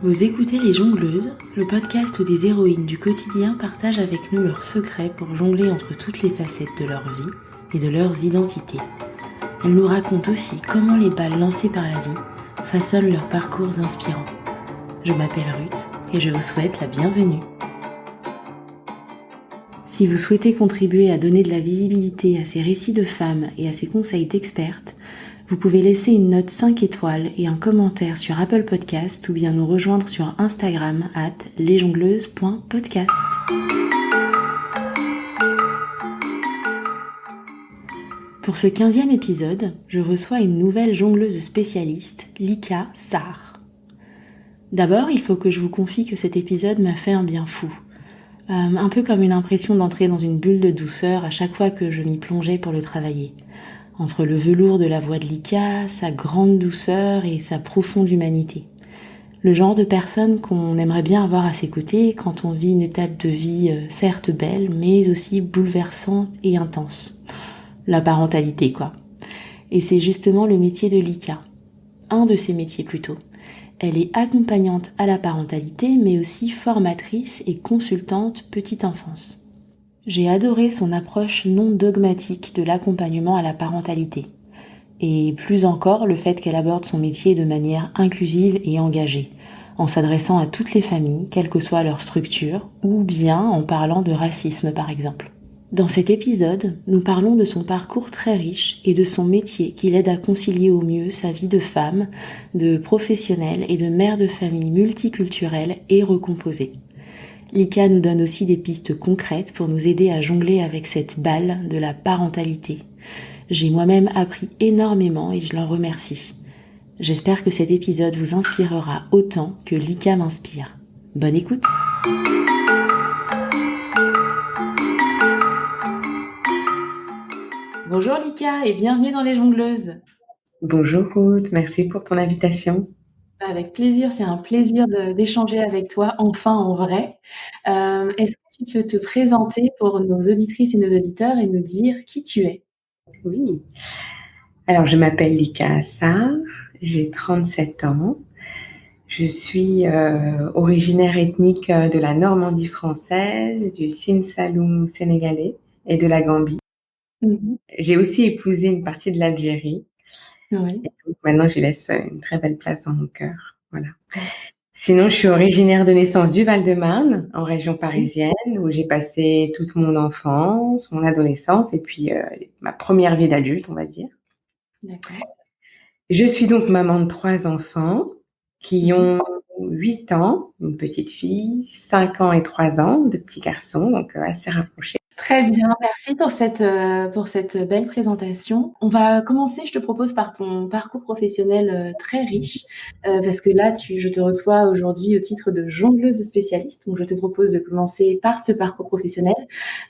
Vous écoutez Les Jongleuses, le podcast où des héroïnes du quotidien partagent avec nous leurs secrets pour jongler entre toutes les facettes de leur vie et de leurs identités. Elles nous racontent aussi comment les balles lancées par la vie façonnent leurs parcours inspirants. Je m'appelle Ruth et je vous souhaite la bienvenue. Si vous souhaitez contribuer à donner de la visibilité à ces récits de femmes et à ces conseils d'expertes, vous pouvez laisser une note 5 étoiles et un commentaire sur Apple Podcast ou bien nous rejoindre sur Instagram @lesjongleuses.podcast. Pour ce 15e épisode, je reçois une nouvelle jongleuse spécialiste, Lika Sarr. D'abord, il faut que je vous confie que cet épisode m'a fait un bien fou. Un peu comme une impression d'entrer dans une bulle de douceur à chaque fois que je m'y plongeais pour le travailler. Entre le velours de la voix de Lika, sa grande douceur et sa profonde humanité. Le genre de personne qu'on aimerait bien avoir à ses côtés quand on vit une étape de vie certes belle, mais aussi bouleversante et intense. La parentalité, quoi. Et c'est justement le métier de Lika. Un de ses métiers plutôt. Elle est accompagnante à la parentalité, mais aussi formatrice et consultante petite enfance. J'ai adoré son approche non dogmatique de l'accompagnement à la parentalité. Et plus encore, le fait qu'elle aborde son métier de manière inclusive et engagée, en s'adressant à toutes les familles, quelle que soit leur structure, ou bien en parlant de racisme par exemple. Dans cet épisode, nous parlons de son parcours très riche et de son métier qui l'aide à concilier au mieux sa vie de femme, de professionnelle et de mère de famille multiculturelle et recomposée. Lika nous donne aussi des pistes concrètes pour nous aider à jongler avec cette balle de la parentalité. J'ai moi-même appris énormément et je l'en remercie. J'espère que cet épisode vous inspirera autant que Lika m'inspire. Bonne écoute! Bonjour Lika et bienvenue dans Les Jongleuses. Bonjour Ruth, merci pour ton invitation. Avec plaisir, c'est un plaisir d'échanger avec toi, enfin en vrai. Est-ce que tu peux te présenter pour nos auditrices et nos auditeurs et nous dire qui tu es? Oui, alors je m'appelle Lika Sarr, j'ai 37 ans. Je suis originaire ethnique de la Normandie française, du Sine Saloum sénégalais et de la Gambie. J'ai aussi épousé une partie de l'Algérie. Oui. Et donc maintenant, je laisse une très belle place dans mon cœur. Voilà. Sinon, je suis originaire de naissance du Val-de-Marne, en région parisienne, où j'ai passé toute mon enfance, mon adolescence et puis ma première vie d'adulte, on va dire. D'accord. Je suis donc maman de 3 enfants qui ont 8 ans, une petite fille, 5 ans et 3 ans, de petits garçons, donc assez rapprochés. Très bien, merci pour cette belle présentation. On va commencer, je te propose, par ton parcours professionnel très riche, parce que là, je te reçois aujourd'hui au titre de jongleuse spécialiste, donc je te propose de commencer par ce parcours professionnel.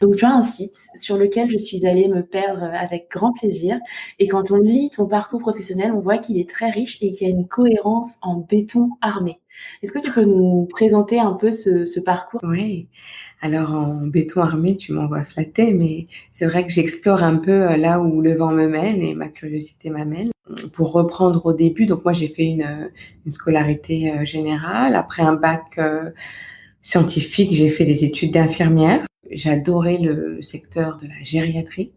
Donc tu as un site sur lequel je suis allée me perdre avec grand plaisir, et quand on lit ton parcours professionnel, on voit qu'il est très riche et qu'il y a une cohérence en béton armé. Est-ce que tu peux nous présenter un peu ce parcours ? Oui. Alors en béton armé, tu m'envoies flatter, mais c'est vrai que j'explore un peu là où le vent me mène et ma curiosité m'amène. Pour reprendre au début, donc moi j'ai fait une scolarité générale. Après un bac scientifique, j'ai fait des études d'infirmière. J'adorais le secteur de la gériatrie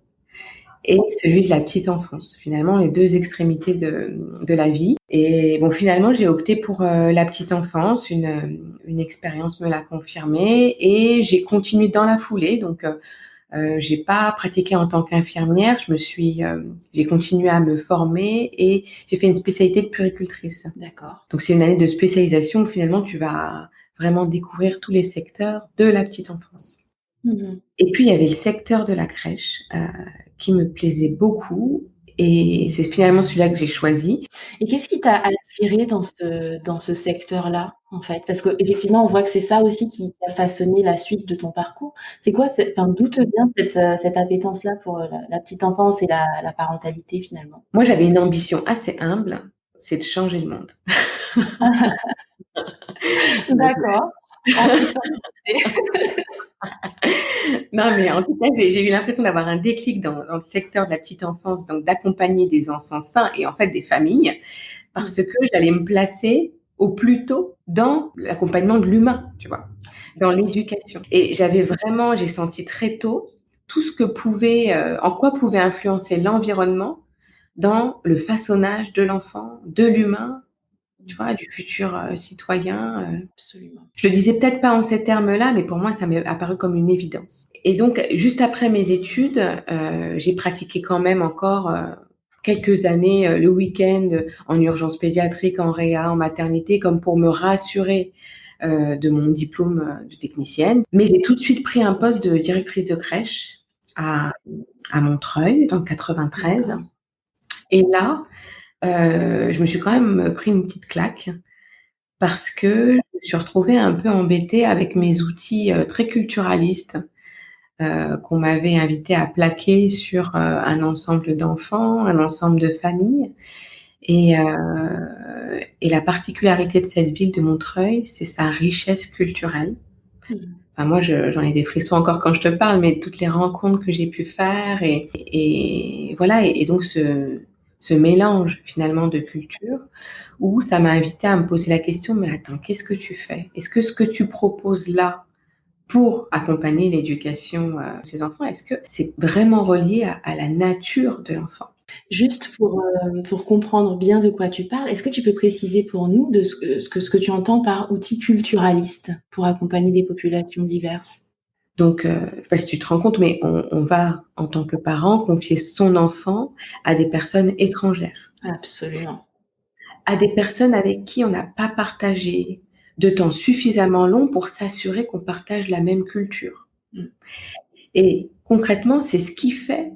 et celui de la petite enfance, finalement les deux extrémités de la vie. Et bon, finalement, j'ai opté pour la petite enfance, une expérience me l'a confirmé et j'ai continué dans la foulée. Donc, j'ai pas pratiqué en tant qu'infirmière, j'ai continué à me former et j'ai fait une spécialité de puéricultrice. D'accord. Donc, c'est une année de spécialisation où finalement, tu vas vraiment découvrir tous les secteurs de la petite enfance. Et puis, il y avait le secteur de la crèche qui me plaisait beaucoup et c'est finalement celui-là que j'ai choisi. Et qu'est-ce qui t'a attiré dans ce secteur-là, en fait? Parce qu'effectivement, on voit que c'est ça aussi qui a façonné la suite de ton parcours. C'est quoi d'où te vient cette appétence-là pour la petite enfance et la parentalité, finalement? Moi, j'avais une ambition assez humble, c'est de changer le monde. D'accord. En toute simplicité. Non, mais en tout cas, j'ai eu l'impression d'avoir un déclic dans le secteur de la petite enfance, donc d'accompagner des enfants sains et en fait des familles, parce que j'allais me placer au plus tôt dans l'accompagnement de l'humain, tu vois, dans l'éducation. Et j'ai senti très tôt tout ce que en quoi pouvait influencer l'environnement dans le façonnage de l'enfant, de l'humain, tu vois, du futur citoyen. Absolument. Je le disais peut-être pas en ces termes-là, mais pour moi, ça m'est apparu comme une évidence. Et donc, juste après mes études, j'ai pratiqué quand même encore quelques années le week-end en urgence pédiatrique, en réa, en maternité, comme pour me rassurer de mon diplôme de technicienne. Mais j'ai tout de suite pris un poste de directrice de crèche à Montreuil, dans le 93. D'accord. Et là, je me suis quand même pris une petite claque parce que je me suis retrouvée un peu embêtée avec mes outils très culturalistes qu'on m'avait invité à plaquer sur un ensemble d'enfants, un ensemble de familles. Et la particularité de cette ville de Montreuil, c'est sa richesse culturelle. Enfin, moi, j'en ai des frissons encore quand je te parle, mais toutes les rencontres que j'ai pu faire et voilà, et donc ce mélange finalement de cultures où ça m'a invité à me poser la question, mais attends, qu'est-ce que tu fais? Est-ce que ce que tu proposes là pour accompagner l'éducation de ces enfants, est-ce que c'est vraiment relié à la nature de l'enfant? Juste pour comprendre bien de quoi tu parles, est-ce que tu peux préciser pour nous de ce que tu entends par outil culturaliste pour accompagner des populations diverses? Donc, je sais pas si tu te rends compte, mais on va, en tant que parent, confier son enfant à des personnes étrangères, Absolument. à des personnes avec qui on n'a pas partagé de temps suffisamment long pour s'assurer qu'on partage la même culture. Et concrètement, c'est ce qui fait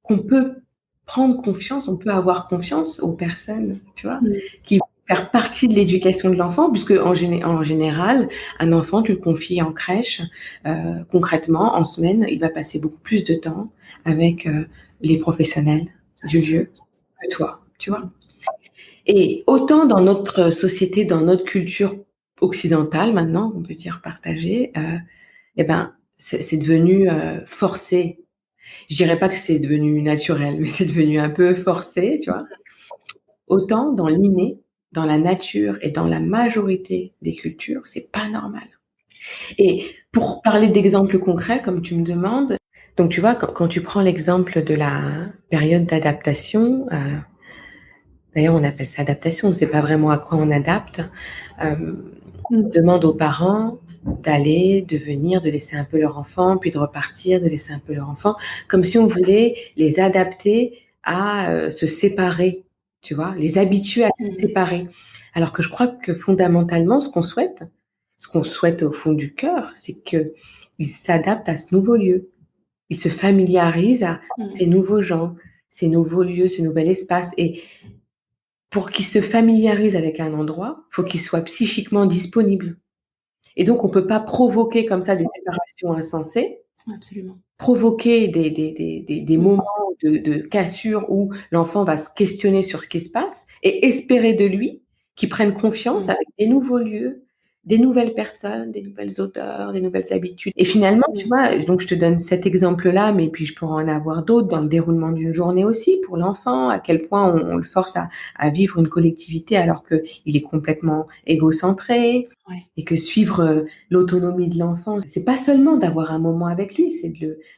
qu'on peut prendre confiance, on peut avoir confiance aux personnes, tu vois, qui vont faire partie de l'éducation de l'enfant, puisque en général, un enfant, tu le confies en crèche, concrètement, en semaine, il va passer beaucoup plus de temps avec les professionnels du lieu que toi, tu vois. Et autant dans notre société, dans notre culture occidentale maintenant, on peut dire partagée, eh ben, c'est devenu forcé. Je dirais pas que c'est devenu naturel, mais c'est devenu un peu forcé, tu vois. Autant dans l'inné, dans la nature et dans la majorité des cultures, c'est pas normal. Et pour parler d'exemples concrets, comme tu me demandes, donc tu vois, quand tu prends l'exemple de la période d'adaptation, d'ailleurs on appelle ça adaptation, on sait pas vraiment à quoi on adapte, on demande aux parents d'aller, de venir, de laisser un peu leur enfant, puis de repartir, de laisser un peu leur enfant, comme si on voulait les adapter à se séparer, tu vois, les habituer à se séparer. Alors que je crois que fondamentalement, ce qu'on souhaite au fond du cœur, c'est qu'ils s'adaptent à ce nouveau lieu. Ils se familiarisent à ces nouveaux gens, ces nouveaux lieux, ce nouvel espace. Et pour qu'ils se familiarisent avec un endroit, il faut qu'ils soient psychiquement disponibles. Et donc, on peut pas provoquer comme ça des séparations insensées. Absolument. Provoquer des moments de cassure où l'enfant va se questionner sur ce qui se passe et espérer de lui qu'il prenne confiance avec des nouveaux lieux, des nouvelles personnes, des nouvelles odeurs, des nouvelles habitudes. Et finalement, tu vois, donc je te donne cet exemple-là, mais puis je pourrais en avoir d'autres dans le déroulement d'une journée aussi pour l'enfant, à quel point on le force à vivre une collectivité alors qu'il est complètement égocentré. Ouais. Et que suivre l'autonomie de l'enfant, c'est pas seulement d'avoir un moment avec lui, c'est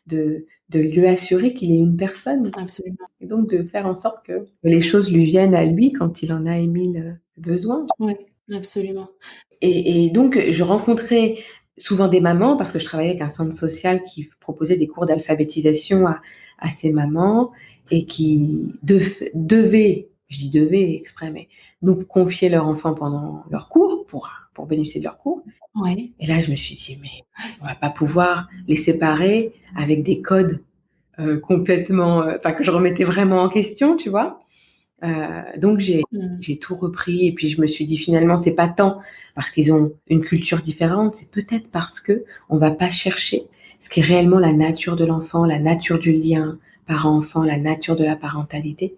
de lui assurer qu'il est une personne. Absolument. Et donc de faire en sorte que les choses lui viennent à lui quand il en a émis le besoin. Ouais, absolument. Et donc je rencontrais souvent des mamans, parce que je travaillais avec un centre social qui proposait des cours d'alphabétisation à ces mamans et qui devaient, je dis devaient exprès, mais nous confier leur enfant pendant leurs cours pour bénéficier de leurs cours. Ouais. Et là, je me suis dit, mais on va pas pouvoir les séparer avec des codes complètement, enfin que je remettais vraiment en question, tu vois. Donc j'ai tout repris et puis je me suis dit finalement c'est pas tant parce qu'ils ont une culture différente, c'est peut-être parce que on va pas chercher ce qui est réellement la nature de l'enfant, la nature du lien parent-enfant, la nature de la parentalité.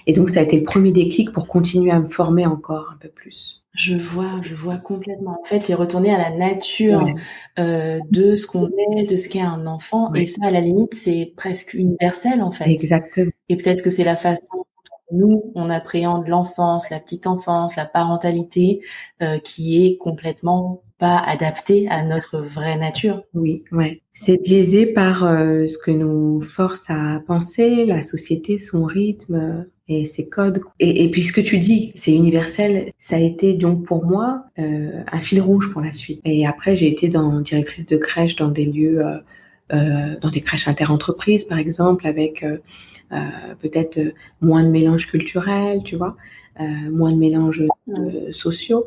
Et donc ça a été le premier déclic pour continuer à me former encore un peu plus. Je vois complètement. En fait, tu es retournée à la nature, de ce qu'on est, de ce qu'est un enfant et ça, à la limite, c'est presque universel, en fait Exactement. et peut-être que c'est la façon dont nous, on appréhende l'enfance, la petite enfance, la parentalité, qui est complètement pas adaptée à notre vraie nature. Oui, ouais. C'est biaisé par ce que nous force à penser, la société, son rythme et ses codes. Et puis ce que tu dis, c'est universel. Ça a été donc pour moi un fil rouge pour la suite. Et après, j'ai été directrice de crèche dans des lieux, dans des crèches interentreprises, par exemple, avec peut-être moins de mélange culturel, tu vois, moins de mélange sociaux.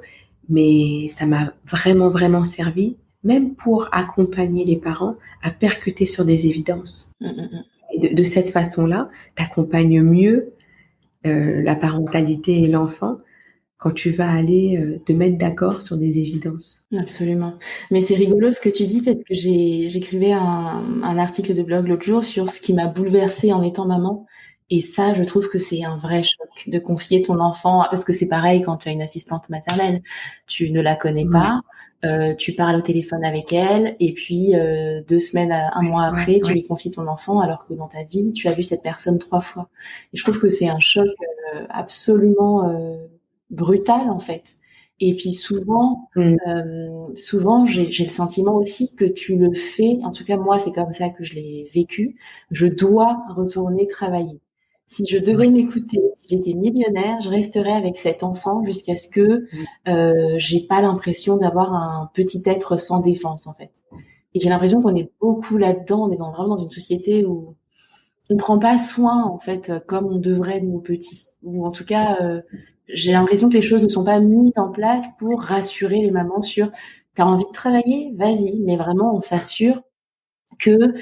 Mais ça m'a vraiment, vraiment servi, même pour accompagner les parents à percuter sur des évidences. Et de cette façon-là, tu accompagnes mieux la parentalité et l'enfant quand tu vas aller te mettre d'accord sur des évidences. Absolument. Mais c'est rigolo ce que tu dis parce que j'écrivais un article de blog l'autre jour sur ce qui m'a bouleversée en étant maman. Et ça, je trouve que c'est un vrai choc de confier ton enfant, parce que c'est pareil quand tu as une assistante maternelle, tu ne la connais pas, tu parles au téléphone avec elle, et puis 2 semaines, un mois après, tu lui confies ton enfant, alors que dans ta vie, tu as vu cette personne 3 fois. Et je trouve que c'est un choc absolument brutal en fait. Et puis souvent, j'ai le sentiment aussi que tu le fais, en tout cas moi c'est comme ça que je l'ai vécu, je dois retourner travailler. Si je devais m'écouter, si j'étais millionnaire, je resterais avec cet enfant jusqu'à ce que j'ai pas l'impression d'avoir un petit être sans défense en fait. Et j'ai l'impression qu'on est beaucoup là-dedans, on est vraiment dans une société où on prend pas soin en fait comme on devrait de nos petits. Ou en tout cas, j'ai l'impression que les choses ne sont pas mises en place pour rassurer les mamans sur t'as envie de travailler, vas-y, mais vraiment on s'assure que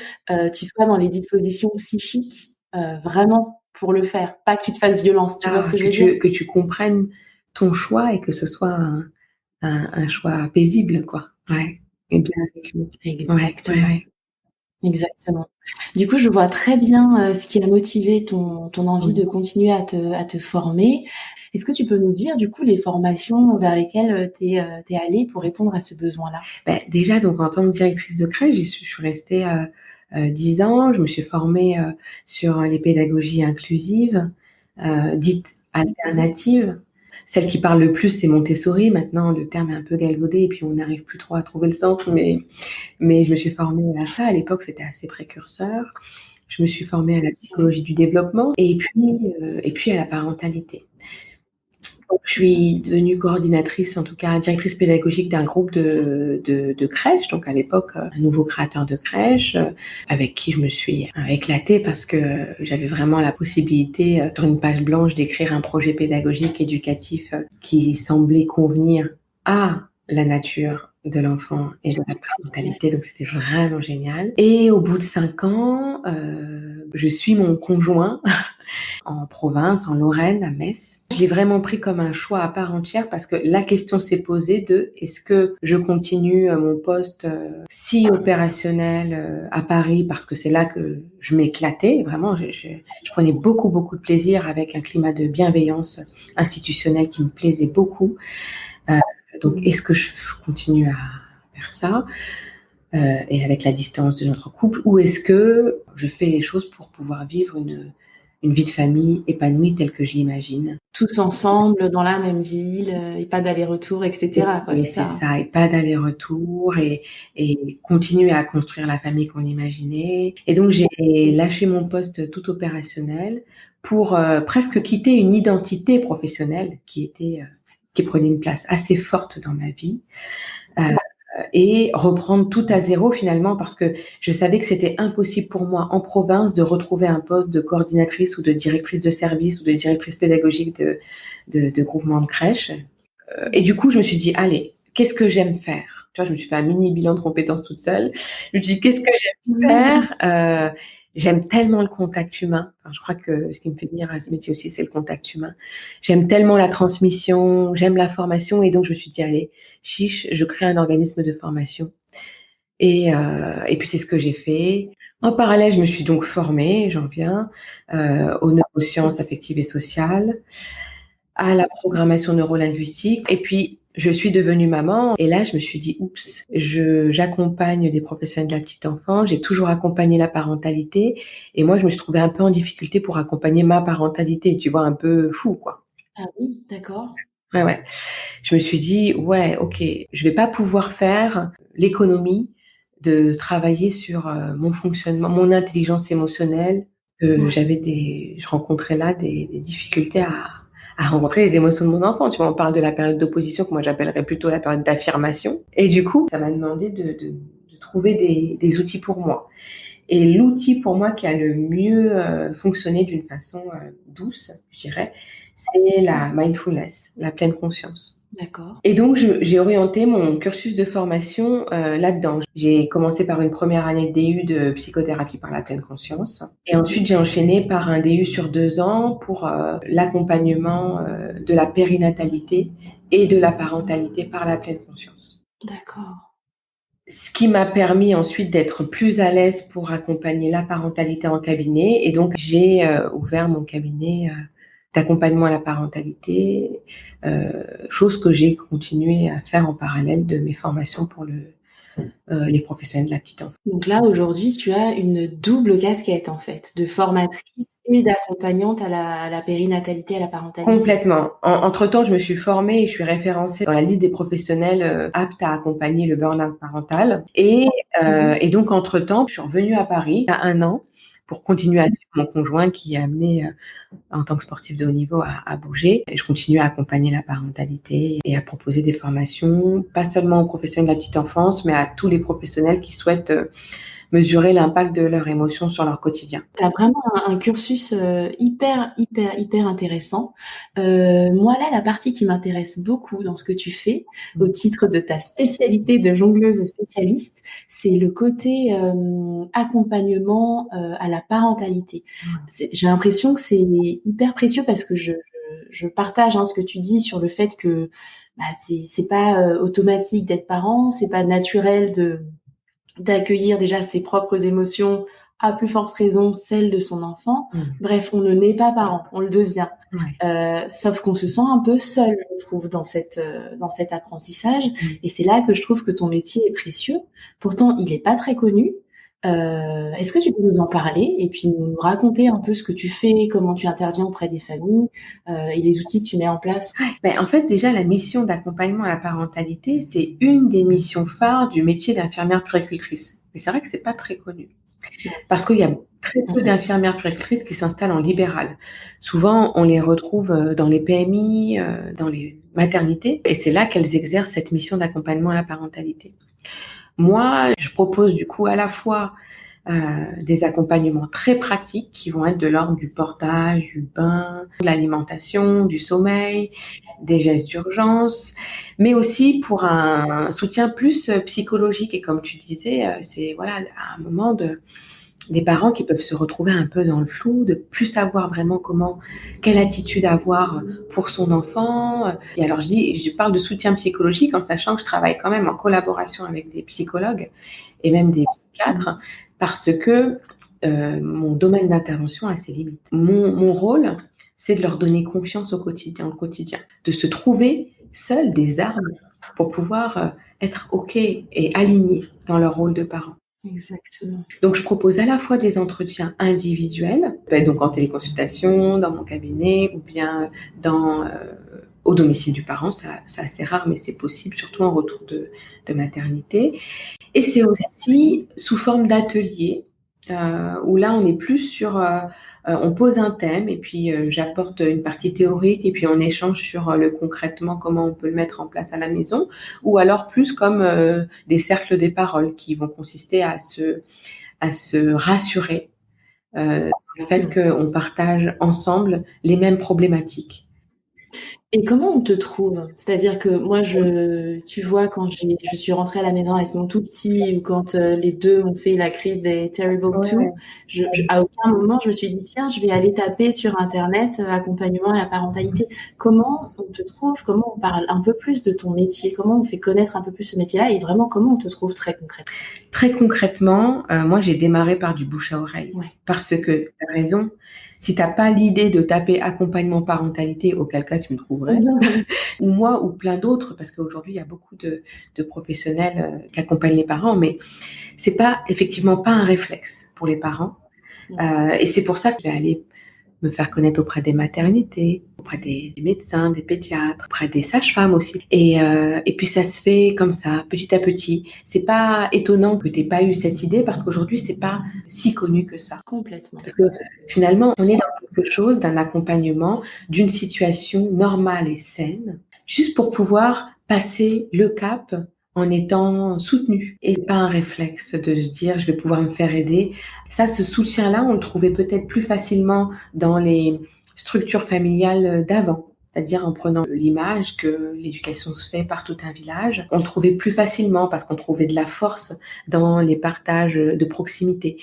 tu sois dans les dispositions psychiques vraiment pour le faire, pas que tu te fasses violence. Tu vois ce que je veux dire? Que tu comprennes ton choix et que ce soit un choix paisible, quoi. Ouais. Et bien vécu. Exactement. Ouais. Exactement. Du coup, je vois très bien ce qui a motivé ton envie de continuer à te former. Est-ce que tu peux nous dire, du coup, les formations vers lesquelles t'es allée pour répondre à ce besoin-là? Déjà, donc, en tant que directrice de crèche, je suis restée 10 ans. Je me suis formée sur les pédagogies inclusives, dites alternatives. Celle qui parle le plus, c'est Montessori. Maintenant, le terme est un peu galvaudé et puis on n'arrive plus trop à trouver le sens, mais je me suis formée à ça. À l'époque, c'était assez précurseur. Je me suis formée à la psychologie du développement et puis à la parentalité. Donc, je suis devenue coordinatrice, en tout cas directrice pédagogique d'un groupe de crèches. Donc à l'époque, un nouveau créateur de crèche avec qui je me suis éclatée parce que j'avais vraiment la possibilité sur une page blanche d'écrire un projet pédagogique éducatif qui semblait convenir à la nature de l'enfant et de la parentalité. Donc c'était vraiment génial. Et au bout de 5 ans, je suis mon conjoint en province, en Lorraine, à Metz. Je l'ai vraiment pris comme un choix à part entière parce que la question s'est posée de est-ce que je continue mon poste si opérationnel à Paris parce que c'est là que je m'éclatais. Vraiment, je prenais beaucoup, beaucoup de plaisir avec un climat de bienveillance institutionnelle qui me plaisait beaucoup. Donc, est-ce que je continue à faire ça et avec la distance de notre couple ou est-ce que je fais les choses pour pouvoir vivre une vie de famille épanouie telle que je l'imagine. Tous ensemble, dans la même ville, et pas d'aller-retour, etc. Quoi, c'est ça, et pas d'aller-retour, et continuer à construire la famille qu'on imaginait. Et donc, j'ai lâché mon poste tout opérationnel pour presque quitter une identité professionnelle qui prenait une place assez forte dans ma vie. Et reprendre tout à zéro finalement parce que je savais que c'était impossible pour moi en province de retrouver un poste de coordinatrice ou de directrice de service ou de directrice pédagogique de groupement de crèche. Et du coup, je me suis dit, allez, qu'est-ce que j'aime faire? Tu vois, je me suis fait un mini bilan de compétences toute seule. Je me suis dit, qu'est-ce que j'aime faire? J'aime tellement le contact humain. Enfin, je crois que ce qui me fait venir à ce métier aussi, c'est le contact humain. J'aime tellement la transmission, j'aime la formation. Et donc, je me suis dit, allez, chiche, je crée un organisme de formation. Et puis, c'est ce que j'ai fait. En parallèle, je me suis donc formée, j'en viens, aux neurosciences affectives et sociales. à la programmation neurolinguistique. Et puis, je suis devenue maman et là, je me suis dit, oups, j'accompagne des professionnels de la petite enfance. J'ai toujours accompagné la parentalité et moi, je me suis trouvée un peu en difficulté pour accompagner ma parentalité. Tu vois, un peu fou, quoi. Ah oui, d'accord. Ouais, ouais. Je me suis dit, ouais, ok, je vais pas pouvoir faire l'économie de travailler sur mon fonctionnement, mon intelligence émotionnelle. Ouais. Je rencontrais là des difficultés à rencontrer les émotions de mon enfant. Tu vois, on parle de la période d'opposition que moi j'appellerais plutôt la période d'affirmation. Et du coup, ça m'a demandé de trouver des outils pour moi. Et l'outil pour moi qui a le mieux fonctionné d'une façon douce, je dirais, c'est la mindfulness, la pleine conscience. D'accord. Et donc, j'ai orienté mon cursus de formation là-dedans. J'ai commencé par une première année de DU de psychothérapie par la pleine conscience. Et ensuite, j'ai enchaîné par un DU sur 2 ans pour l'accompagnement de la périnatalité et de la parentalité par la pleine conscience. D'accord. Ce qui m'a permis ensuite d'être plus à l'aise pour accompagner la parentalité en cabinet. Et donc, j'ai ouvert mon cabinet d'accompagnement à la parentalité, chose que j'ai continué à faire en parallèle de mes formations pour les professionnels de la petite enfance. Donc là, aujourd'hui, tu as une double casquette, en fait, de formatrice et d'accompagnante à la périnatalité, à la parentalité. Complètement. Entre-temps, je me suis formée et je suis référencée dans la liste des professionnels aptes à accompagner le burn-out parental. Et donc, entre-temps, je suis revenue à Paris il y a 1 an pour continuer à suivre mon conjoint qui est amené en tant que sportif de haut niveau à bouger. Et je continue à accompagner la parentalité et à proposer des formations, pas seulement aux professionnels de la petite enfance, mais à tous les professionnels qui souhaitent mesurer l'impact de leurs émotions sur leur quotidien. Tu as vraiment un cursus hyper intéressant. Moi, là, la partie qui m'intéresse beaucoup dans ce que tu fais, au titre de ta spécialité de jongleuse spécialiste, c'est le côté accompagnement à la parentalité. J'ai l'impression que c'est hyper précieux parce que je partage ce que tu dis sur le fait que c'est pas automatique d'être parent, c'est pas naturel d'accueillir déjà ses propres émotions, à plus forte raison celles de son enfant. Bref, on ne naît pas parent, on le devient. Sauf qu'on se sent un peu seul, je trouve, dans cet apprentissage. Et c'est là que je trouve que ton métier est précieux. Pourtant, il est pas très connu. Est-ce que tu peux nous en parler et puis nous raconter un peu ce que tu fais, comment tu interviens auprès des familles et les outils que tu mets en place? En fait, déjà, la mission d'accompagnement à la parentalité, c'est une des missions phares du métier d'infirmière puéricultrice. Mais c'est vrai que c'est pas très connu. Parce qu'il y a très peu d'infirmières puéricultrices qui s'installent en libéral. Souvent, on les retrouve dans les PMI, dans les maternités, et c'est là qu'elles exercent cette mission d'accompagnement à la parentalité. Moi, je propose du coup à la fois des accompagnements très pratiques qui vont être de l'ordre du portage, du bain, de l'alimentation, du sommeil, des gestes d'urgence, mais aussi pour un soutien plus psychologique. Et comme tu disais, c'est à un moment des parents qui peuvent se retrouver un peu dans le flou, de plus savoir vraiment quelle attitude avoir pour son enfant. Et alors je parle de soutien psychologique en sachant que je travaille quand même en collaboration avec des psychologues et même des psychiatres parce que mon domaine d'intervention a ses limites. Mon rôle, c'est de leur donner confiance au quotidien, de se trouver seuls des armes pour pouvoir être OK et alignés dans leur rôle de parent. Exactement. Donc, je propose à la fois des entretiens individuels, donc en téléconsultation, dans mon cabinet, ou bien au domicile du parent. C'est assez rare, mais c'est possible, surtout en retour de maternité. Et c'est aussi sous forme d'ateliers, où là, on est plus sur... on pose un thème et puis j'apporte une partie théorique et puis on échange sur le concrètement, comment on peut le mettre en place à la maison, ou alors plus comme des cercles des paroles qui vont consister à se rassurer le fait qu'on partage ensemble les mêmes problématiques. Et comment on te trouve? C'est-à-dire que moi, tu vois, quand je suis rentrée à la maison avec mon tout petit, ou quand les deux ont fait la crise des Terrible Two, à aucun moment je me suis dit tiens, je vais aller taper sur Internet accompagnement à la parentalité. Comment on te trouve? Comment on parle un peu plus de ton métier? Comment on fait connaître un peu plus ce métier-là? Et vraiment, comment on te trouve très concrètement? Très concrètement, moi, j'ai démarré par du bouche à oreille. Ouais. Parce que, tu as raison, si tu as pas l'idée de taper accompagnement parentalité, auquel cas tu me trouverais, ou moi ou plein d'autres, parce qu'aujourd'hui, il y a beaucoup de professionnels qui accompagnent les parents, mais c'est pas effectivement pas un réflexe pour les parents. Et c'est pour ça que je vais aller me faire connaître auprès des maternités, auprès des médecins, des pédiatres, auprès des sages-femmes aussi. Et puis ça se fait comme ça, petit à petit. C'est pas étonnant que t'aies pas eu cette idée parce qu'aujourd'hui c'est pas si connu que ça. Complètement. Parce que finalement on est dans quelque chose d'un accompagnement, d'une situation normale et saine, juste pour pouvoir passer le cap en étant soutenu et pas un réflexe de se dire je vais pouvoir me faire aider. Ça, ce soutien-là, on le trouvait peut-être plus facilement dans les structures familiales d'avant. C'est-à-dire en prenant l'image que l'éducation se fait par tout un village, on le trouvait plus facilement parce qu'on trouvait de la force dans les partages de proximité.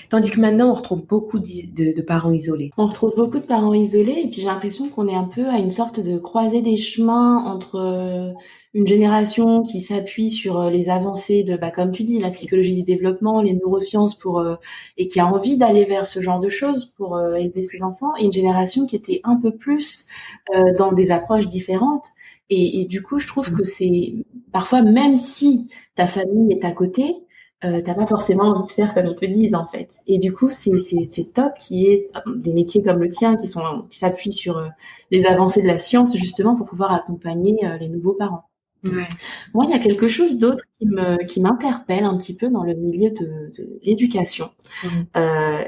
Tandis que maintenant, on retrouve beaucoup de parents isolés. On retrouve beaucoup de parents isolés et puis j'ai l'impression qu'on est un peu à une sorte de croisée des chemins entre une génération qui s'appuie sur les avancées de, comme tu dis, la psychologie du développement, les neurosciences et qui a envie d'aller vers ce genre de choses pour élever ses enfants, et une génération qui était un peu plus dans des approches différentes. Et du coup, je trouve que c'est parfois, même si ta famille est à côté, t'as pas forcément envie de faire comme ils te disent en fait. Et du coup, c'est top qu'il y ait des métiers comme le tien qui s'appuient sur les avancées de la science justement pour pouvoir accompagner les nouveaux parents. Ouais. Moi, il y a quelque chose d'autre qui m'interpelle un petit peu dans le milieu de l'éducation.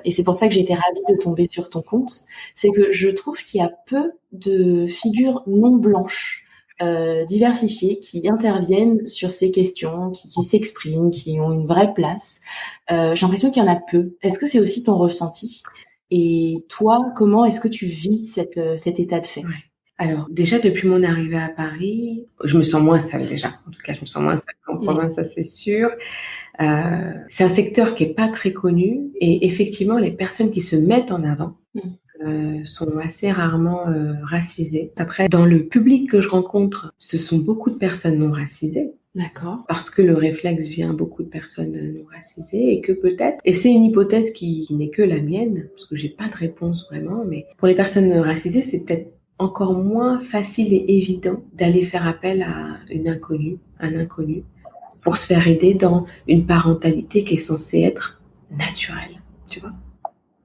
Et c'est pour ça que j'ai été ravie de tomber sur ton compte. C'est que je trouve qu'il y a peu de figures non blanches diversifiées qui interviennent sur ces questions, qui s'expriment, qui ont une vraie place. J'ai l'impression qu'il y en a peu. Est-ce que c'est aussi ton ressenti? Et toi, comment est-ce que tu vis cet état de fait? Ouais. Alors, déjà, depuis mon arrivée à Paris, je me sens moins seule déjà. En tout cas, je me sens moins seule qu'en province, ça c'est sûr. C'est un secteur qui est pas très connu et effectivement, les personnes qui se mettent en avant sont assez rarement racisées. Après, dans le public que je rencontre, ce sont beaucoup de personnes non racisées. D'accord. Parce que le réflexe vient beaucoup de personnes non racisées et que peut-être, et c'est une hypothèse qui n'est que la mienne, parce que j'ai pas de réponse vraiment, mais pour les personnes racisées, c'est peut-être encore moins facile et évident d'aller faire appel à un inconnu, pour se faire aider dans une parentalité qui est censée être naturelle, tu vois.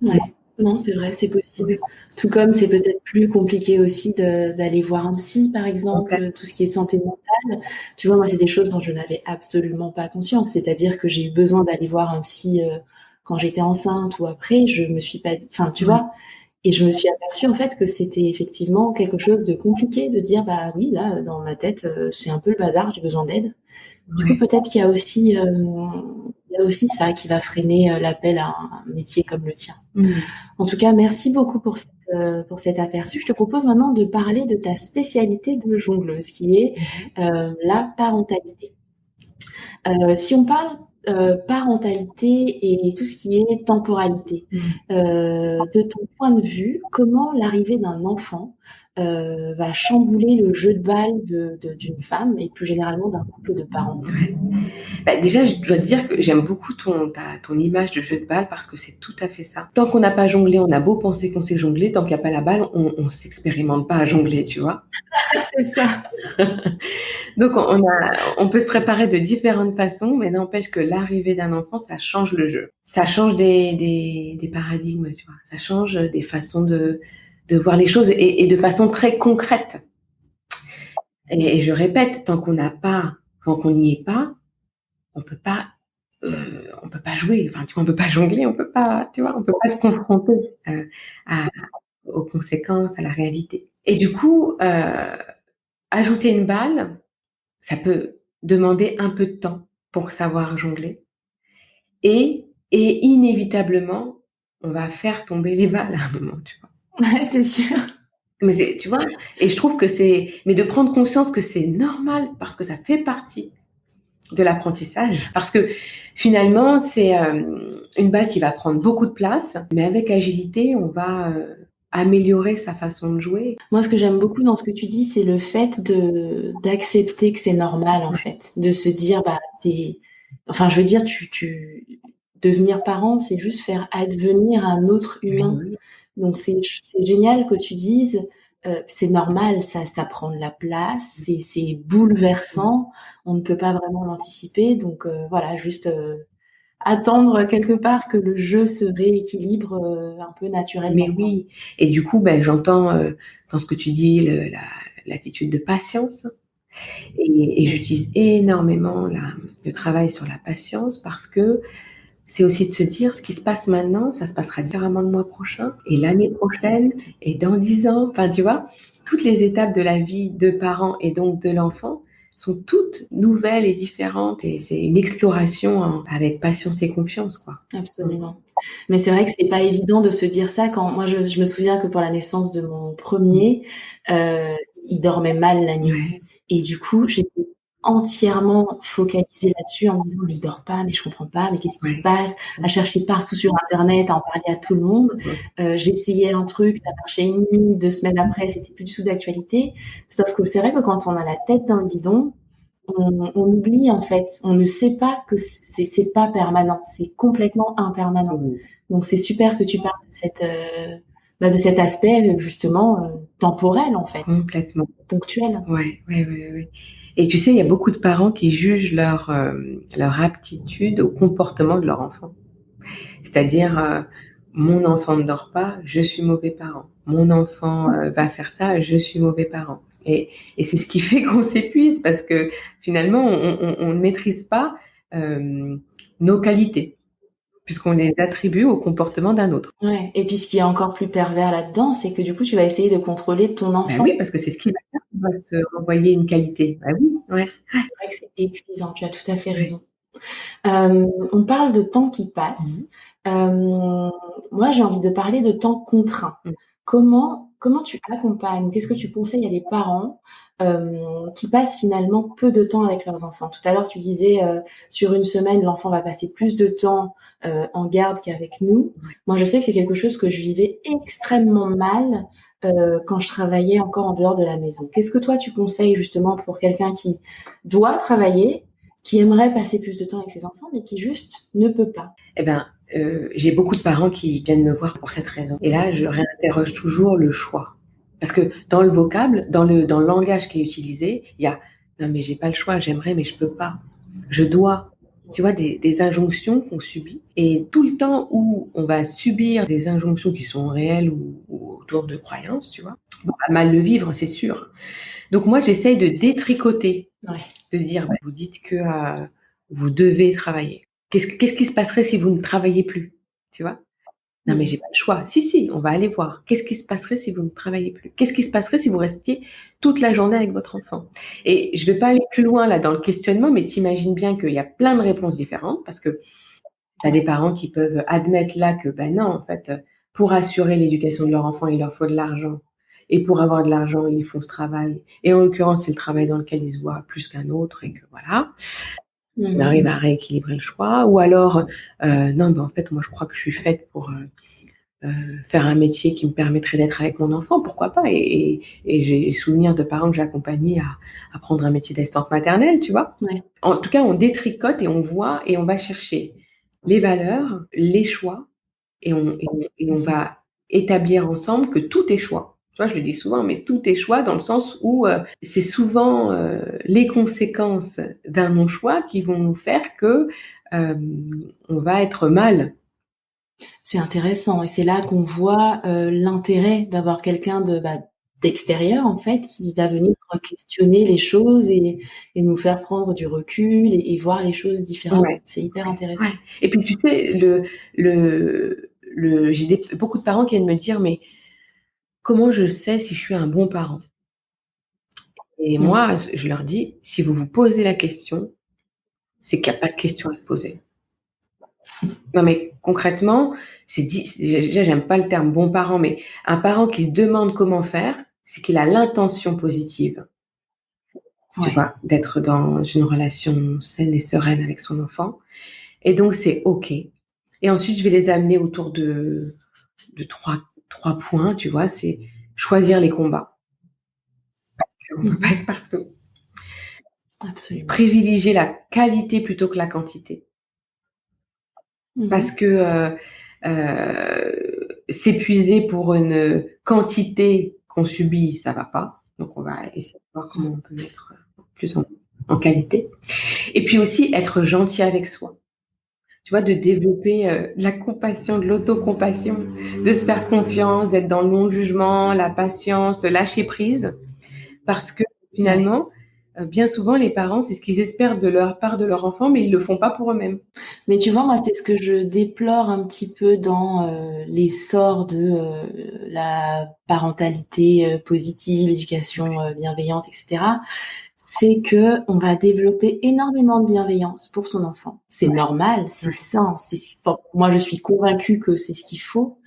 Ouais. Non, c'est vrai, c'est possible. Tout comme c'est peut-être plus compliqué aussi d'aller voir un psy, par exemple, tout ce qui est santé mentale. Tu vois, moi, c'est des choses dont je n'avais absolument pas conscience. C'est-à-dire que j'ai eu besoin d'aller voir un psy quand j'étais enceinte ou après. Je me suis pas, enfin, tu vois. Et je me suis aperçue en fait que c'était effectivement quelque chose de compliqué de dire oui, là, dans ma tête, c'est un peu le bazar, j'ai besoin d'aide. Du coup, peut-être qu'il y a aussi ça qui va freiner l'appel à un métier comme le tien. En tout cas, merci beaucoup pour cet aperçu. Je te propose maintenant de parler de ta spécialité de jongleuse, qui est la parentalité. Si on parle parentalité et tout ce qui est temporalité, de ton point de vue, comment l'arrivée d'un enfant va chambouler le jeu de balle d'une femme et plus généralement d'un couple de parents? Déjà, je dois te dire que j'aime beaucoup ton image de jeu de balle parce que c'est tout à fait ça. Tant qu'on n'a pas jonglé, on a beau penser qu'on sait jongler, tant qu'il n'y a pas la balle, on s'expérimente pas à jongler, tu vois. C'est ça. Donc, on peut se préparer de différentes façons, mais n'empêche que l'arrivée d'un enfant, ça change le jeu. Ça change des paradigmes, tu vois. Ça change des façons de voir les choses et de façon très concrète. Et je répète, tant qu'on n'y est pas, on peut pas jouer. Enfin, tu vois, on peut pas jongler, on peut pas se confronter aux conséquences, à la réalité. Et du coup, ajouter une balle, ça peut demander un peu de temps pour savoir jongler. Et inévitablement, on va faire tomber les balles à un moment, tu vois. Ouais, c'est sûr. Mais tu vois, et je trouve que mais de prendre conscience que c'est normal parce que ça fait partie de l'apprentissage. Parce que finalement, c'est une balle qui va prendre beaucoup de place, mais avec agilité, on va améliorer sa façon de jouer. Moi, ce que j'aime beaucoup dans ce que tu dis, c'est le fait d'accepter que c'est normal, en fait. De se dire, enfin, je veux dire, devenir parent, c'est juste faire advenir un autre humain. Oui, Donc c'est génial que tu dises, c'est normal, ça prend de la place, c'est bouleversant, on ne peut pas vraiment l'anticiper. Donc voilà, juste attendre quelque part que le jeu se rééquilibre un peu mais naturellement, quoi. oui. Et du coup, j'entends dans ce que tu dis l'attitude de patience. Et Oui, j'utilise énormément le travail sur la patience parce que c'est aussi de se dire ce qui se passe maintenant, ça se passera différemment le mois prochain et l'année prochaine exactement. et dans 10 ans. Enfin, tu vois, toutes les étapes de la vie de parents et donc de l'enfant sont toutes nouvelles et différentes et c'est une exploration avec patience et confiance, quoi. Absolument. Mais c'est vrai que c'est pas évident de se dire ça quand moi je me souviens que pour la naissance de mon Mm. premier, il dormait mal la nuit Ouais, et du coup, j'étais entièrement focalisée là-dessus en me disant: «Mais il dort pas, mais je comprends pas, mais qu'est-ce qui se ouais. passe?» À chercher partout sur internet, à en parler à tout le monde. J'essayais un truc, ça marchait une nuit, 2 semaines après, c'était plus du tout d'actualité. Sauf que c'est vrai que quand on a la tête dans le guidon, on oublie en fait, on ne sait pas que c'est pas permanent, c'est complètement impermanent. Mm. Donc c'est super que tu parles de cet aspect justement temporel en fait, Complètement. ponctuel. Ouais, ouais, ouais, ouais. Et tu sais, il y a beaucoup de parents qui jugent leur aptitude au comportement de leur enfant. C'est-à-dire, mon enfant ne dort pas, je suis mauvais parent. Mon enfant va faire ça, je suis mauvais parent. Et c'est ce qui fait qu'on s'épuise parce que finalement, on ne maîtrise pas euh, nos qualités puisqu'on les attribue au comportement d'un autre. Ouais. Et puis ce qui est encore plus pervers là-dedans, c'est que du coup tu vas essayer de contrôler ton Ben oui, enfant. parce que c'est ce qui va faire qu'on va se renvoyer une qualité. Ben oui, ouais, C'est vrai que c'est épuisant, tu as tout à fait ouais. raison. On parle de temps qui Mhm. passe. Moi, j'ai envie de parler de temps contraint. Mhm. Comment tu accompagnes, qu'est-ce que tu conseilles à des parents qui passent finalement peu de temps avec leurs enfants? Tout à l'heure, tu disais sur une semaine, l'enfant va passer plus de temps en garde qu'avec nous. Ouais. Moi, je sais que c'est quelque chose que je vivais extrêmement mal quand je travaillais encore en dehors de la maison. Qu'est-ce que toi, tu conseilles justement pour quelqu'un qui doit travailler, qui aimerait passer plus de temps avec ses enfants, mais qui juste ne peut pas? Eh ben, j'ai beaucoup de parents qui viennent me voir pour cette raison. Et là, je réinterroge toujours le choix. Parce que dans le vocable, dans le langage qui est utilisé, il y a non, mais j'ai pas le choix, j'aimerais, mais je peux pas. Je dois. Tu vois, des injonctions qu'on subit. Et tout le temps où on va subir des injonctions qui sont réelles ou autour de croyances, tu vois, on va mal le vivre, c'est sûr. Donc moi, j'essaye de détricoter, Ouais. de dire, vous dites que vous devez travailler. Qu'est-ce qui se passerait si vous ne travaillez plus? Tu vois? Non, mais Mmh. j'ai pas le choix. Si, si, on va aller voir. Qu'est-ce qui se passerait si vous ne travaillez plus? Qu'est-ce qui se passerait si vous restiez toute la journée avec votre enfant? Et je vais pas aller plus loin là dans le questionnement, mais tu imagines bien qu'il y a plein de réponses différentes parce que tu as des Ouais. parents qui peuvent admettre là que, non, en fait, pour assurer l'éducation de leur enfant, il leur faut de l'argent. Et pour avoir de l'argent, ils font ce travail. Et en l'occurrence, c'est le travail dans lequel ils se voient plus qu'un autre et que voilà, on Mmh. arrive à rééquilibrer le choix. Ou alors, non, en fait, moi, je crois que je suis faite pour faire un métier qui me permettrait d'être avec mon enfant, pourquoi pas. Et j'ai souvenir de parents que j'ai accompagnés à prendre un métier d'assistante maternelle, tu vois. Ouais. En tout cas, on détricote et on voit et on va chercher les valeurs, les choix, et on va établir ensemble que tout est choix. Tu vois, je le dis souvent, mais tout est choix dans le sens où c'est souvent les conséquences d'un non-choix qui vont nous faire que euh, on va être mal. C'est intéressant et c'est là qu'on voit l'intérêt d'avoir quelqu'un d'extérieur en fait qui va venir questionner les choses et nous faire prendre du recul et voir les choses différemment. Ouais, C'est hyper ouais. intéressant. Et puis tu sais, j'ai beaucoup de parents qui viennent me dire, mais comment je sais si je suis un bon parent? Et Mmh. moi, je leur dis, si vous vous posez la question, c'est qu'il n'y a pas de question à se poser. Non, mais concrètement, déjà, j'aime pas le terme bon parent, mais un parent qui se demande comment faire, c'est qu'il a l'intention positive, tu Ouais. vois, d'être dans une relation saine et sereine avec son enfant. Et donc, c'est OK. Et ensuite, je vais les amener autour de trois points, tu vois, c'est choisir les combats. On ne peut pas Mmh. être partout. Absolument. Privilégier la qualité plutôt que la quantité. Parce que s'épuiser pour une quantité qu'on subit, ça va pas. Donc on va essayer de voir comment on peut mettre plus en qualité. Et puis aussi être gentil avec soi. Tu vois, de développer de la compassion, de l'autocompassion, de se faire confiance, d'être dans le non-jugement, la patience, le lâcher prise. Parce que finalement, bien souvent, les parents, c'est ce qu'ils espèrent de leur part de leur enfant, mais ils le font pas pour eux-mêmes. Mais tu vois, moi, c'est ce que je déplore un petit peu dans l'essor de la parentalité positive, l'éducation bienveillante, etc. C'est que on va développer énormément de bienveillance pour son enfant. C'est normal, c'est sain. Enfin, moi, je suis convaincue que c'est ce qu'il faut.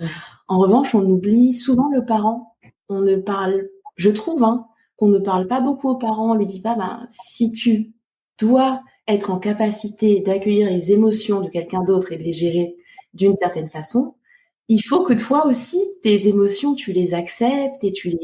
En revanche, on oublie souvent le parent. On ne parle, je trouve, qu'on ne parle pas beaucoup aux parents. On lui dit pas, si tu dois être en capacité d'accueillir les émotions de quelqu'un d'autre et de les gérer d'une certaine façon, il faut que toi aussi, tes émotions, tu les acceptes et tu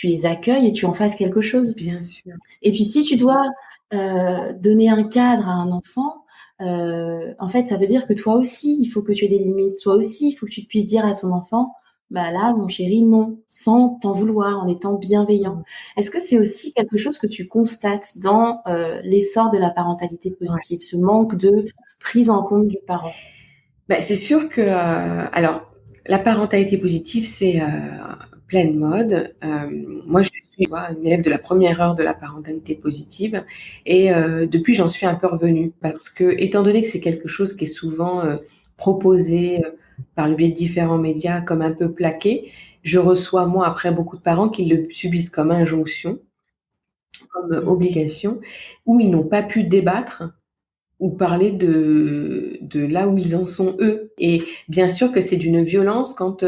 les accueilles et tu en fasses quelque chose. Bien sûr. Et puis si tu dois donner un cadre à un enfant, en fait, ça veut dire que toi aussi, il faut que tu aies des limites. Toi aussi, il faut que tu puisses dire à ton enfant, là, mon chéri, non, sans t'en vouloir, en étant bienveillant. Est-ce que c'est aussi quelque chose que tu constates dans l'essor de la parentalité positive, ce manque de prise en compte du parent? C'est sûr que, alors, la parentalité positive, c'est pleine mode. Moi, je suis une élève de la première heure de la parentalité positive et depuis, j'en suis un peu revenue parce que, étant donné que c'est quelque chose qui est souvent proposé par le biais de différents médias comme un peu plaqué, je reçois, moi, après, beaucoup de parents qui le subissent comme injonction, comme obligation, où ils n'ont pas pu débattre ou parler de là où ils en sont eux. Et bien sûr que c'est d'une violence quand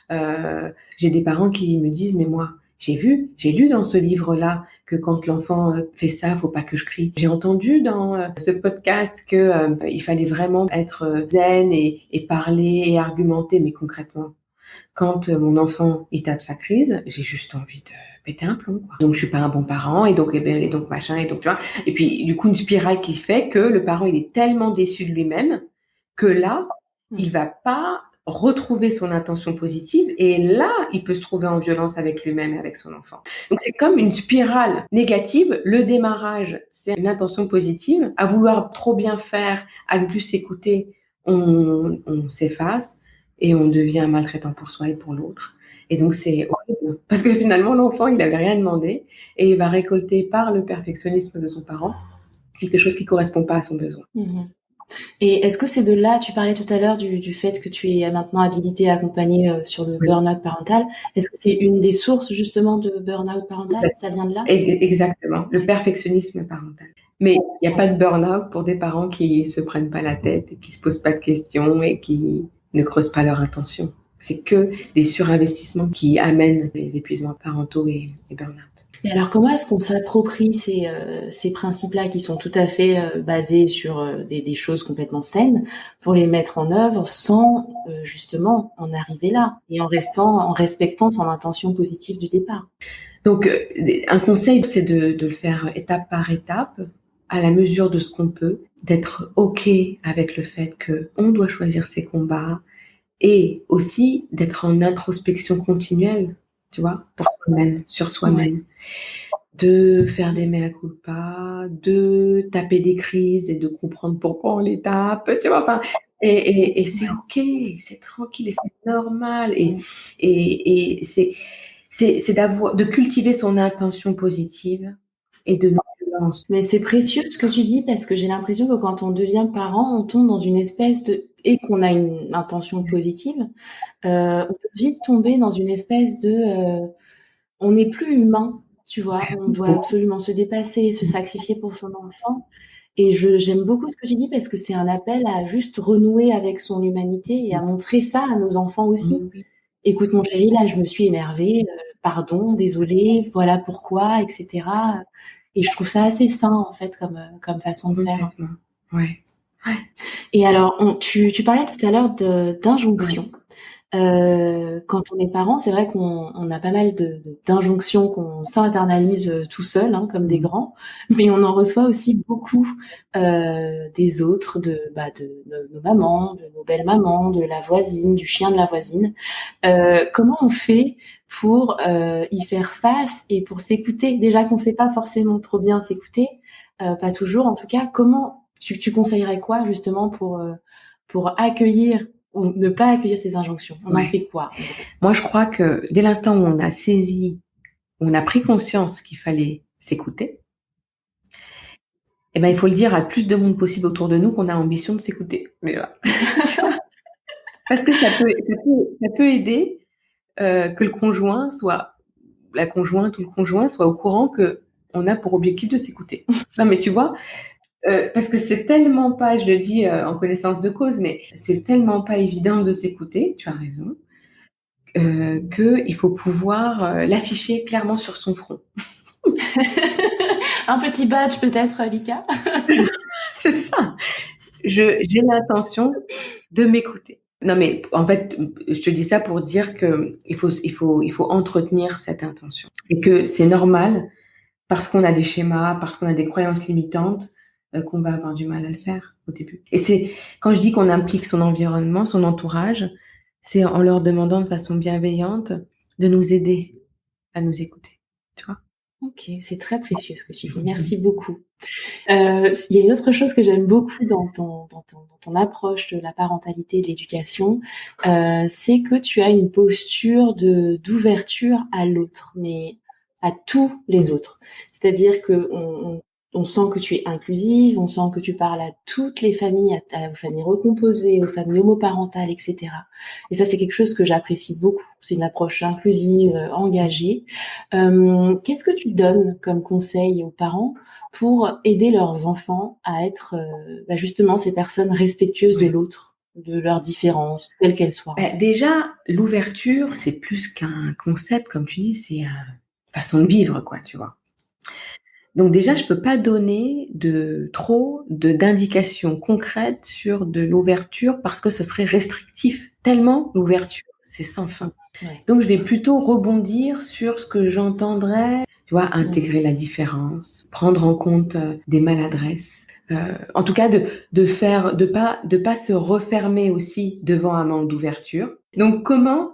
j'ai des parents qui me disent « Mais moi, j'ai lu dans ce livre-là que quand l'enfant fait ça, faut pas que je crie. J'ai entendu dans ce podcast que il fallait vraiment être zen et parler et argumenter, mais concrètement, quand mon enfant il tape sa crise, j'ai juste envie de péter un plomb, quoi. Donc je suis pas un bon parent et donc machin et donc tu vois. Et puis du coup une spirale qui fait que le parent il est tellement déçu de lui-même que là il va pas retrouver son intention positive et là il peut se trouver en violence avec lui-même et avec son enfant. Donc c'est comme une spirale négative. Le démarrage c'est une intention positive. À vouloir trop bien faire, à ne plus s'écouter, on s'efface et on devient maltraitant pour soi et pour l'autre. Et donc, c'est horrible. Parce que finalement, l'enfant, il n'avait rien demandé et il va récolter par le perfectionnisme de son parent quelque chose qui ne correspond pas à son besoin. Et est-ce que c'est de là, tu parlais tout à l'heure du fait que tu es maintenant habilitée à accompagner sur le burn-out parental. Est-ce que c'est une des sources justement de burn-out parental? Ça vient de là? Exactement, le perfectionnisme parental. Mais il n'y a pas de burn-out pour des parents qui ne se prennent pas la tête et qui ne se posent pas de questions et qui ne creusent pas leur intention. C'est que des surinvestissements qui amènent les épuisements parentaux et burn-out. Et alors, comment est-ce qu'on s'approprie ces principes-là qui sont tout à fait basés sur des choses complètement saines pour les mettre en œuvre sans justement en arriver là et en respectant son intention positive du départ? Donc, un conseil, c'est de le faire étape par étape, à la mesure de ce qu'on peut, d'être OK avec le fait qu'on doit choisir ses combats et aussi d'être en introspection continuelle, tu vois, pour soi-même, sur soi-même. De faire des mea culpa, de taper des crises et de comprendre pourquoi on les tape, tu vois, enfin, et c'est OK, c'est tranquille et c'est normal et c'est de cultiver son intention positive et de non-violence. Mais c'est précieux ce que tu dis parce que j'ai l'impression que quand on devient parent, on tombe dans une espèce et qu'on a une intention positive, on peut vite tomber dans une espèce on n'est plus humain, tu vois, on doit absolument se dépasser, se sacrifier pour son enfant. Et j'aime beaucoup ce que tu dis parce que c'est un appel à juste renouer avec son humanité et à montrer ça à nos enfants aussi. Écoute mon chéri, là je me suis énervée, pardon, désolée, voilà pourquoi, etc. Et je trouve ça assez sain en fait comme façon de faire. Ouais. Et alors tu parlais tout à l'heure d'injonction. Quand on est parent, c'est vrai qu'on a pas mal d'injonctions qu'on s'internalise tout seul, hein, comme des grands, mais on en reçoit aussi beaucoup des autres, de nos mamans, de nos belles mamans, de la voisine, du chien de la voisine. Comment on fait pour y faire face et pour s'écouter? Déjà qu'on sait pas forcément trop bien s'écouter, pas toujours en tout cas. Comment tu conseillerais quoi justement pour accueillir ou ne pas accueillir ces injonctions? On en fait quoi? Moi, je crois que dès l'instant où on a saisi, où on a pris conscience qu'il fallait s'écouter, eh ben, il faut le dire à le plus de monde possible autour de nous qu'on a ambition de s'écouter. Mais voilà. Parce que ça peut aider que le conjoint soit, la conjointe ou le conjoint soit au courant que on a pour objectif de s'écouter. Non, mais tu vois, parce que c'est tellement pas, je le dis en connaissance de cause, mais c'est tellement pas évident de s'écouter, tu as raison, qu'il faut pouvoir l'afficher clairement sur son front. Un petit badge peut-être, Lika? C'est ça. J'ai l'intention de m'écouter. Non, mais en fait, je te dis ça pour dire que il faut entretenir cette intention et que c'est normal parce qu'on a des schémas, parce qu'on a des croyances limitantes, qu'on va avoir du mal à le faire au début. Et c'est quand je dis qu'on implique son environnement, son entourage, c'est en leur demandant de façon bienveillante de nous aider à nous écouter. Tu vois? Ok, c'est très précieux ce que tu dis. Merci beaucoup. Il y a une autre chose que j'aime beaucoup dans ton approche de la parentalité et de l'éducation, c'est que tu as une posture d'ouverture à l'autre, mais à tous les autres. C'est-à-dire que on sent que tu es inclusive, on sent que tu parles à toutes les familles, aux familles recomposées, aux familles homoparentales, etc. Et ça, c'est quelque chose que j'apprécie beaucoup. C'est une approche inclusive, engagée. Qu'est-ce que tu donnes comme conseil aux parents pour aider leurs enfants à être justement ces personnes respectueuses de l'autre, de leurs différences, quelles qu'elles soient? Déjà, l'ouverture, c'est plus qu'un concept, comme tu dis, c'est une façon de vivre, quoi, tu vois. Donc déjà, je peux pas donner d'indications concrètes sur de l'ouverture parce que ce serait restrictif. Tellement l'ouverture, c'est sans fin. Ouais. Donc je vais plutôt rebondir sur ce que j'entendrais, tu vois, intégrer la différence, prendre en compte des maladresses. En tout cas, de pas se refermer aussi devant un manque d'ouverture. Donc comment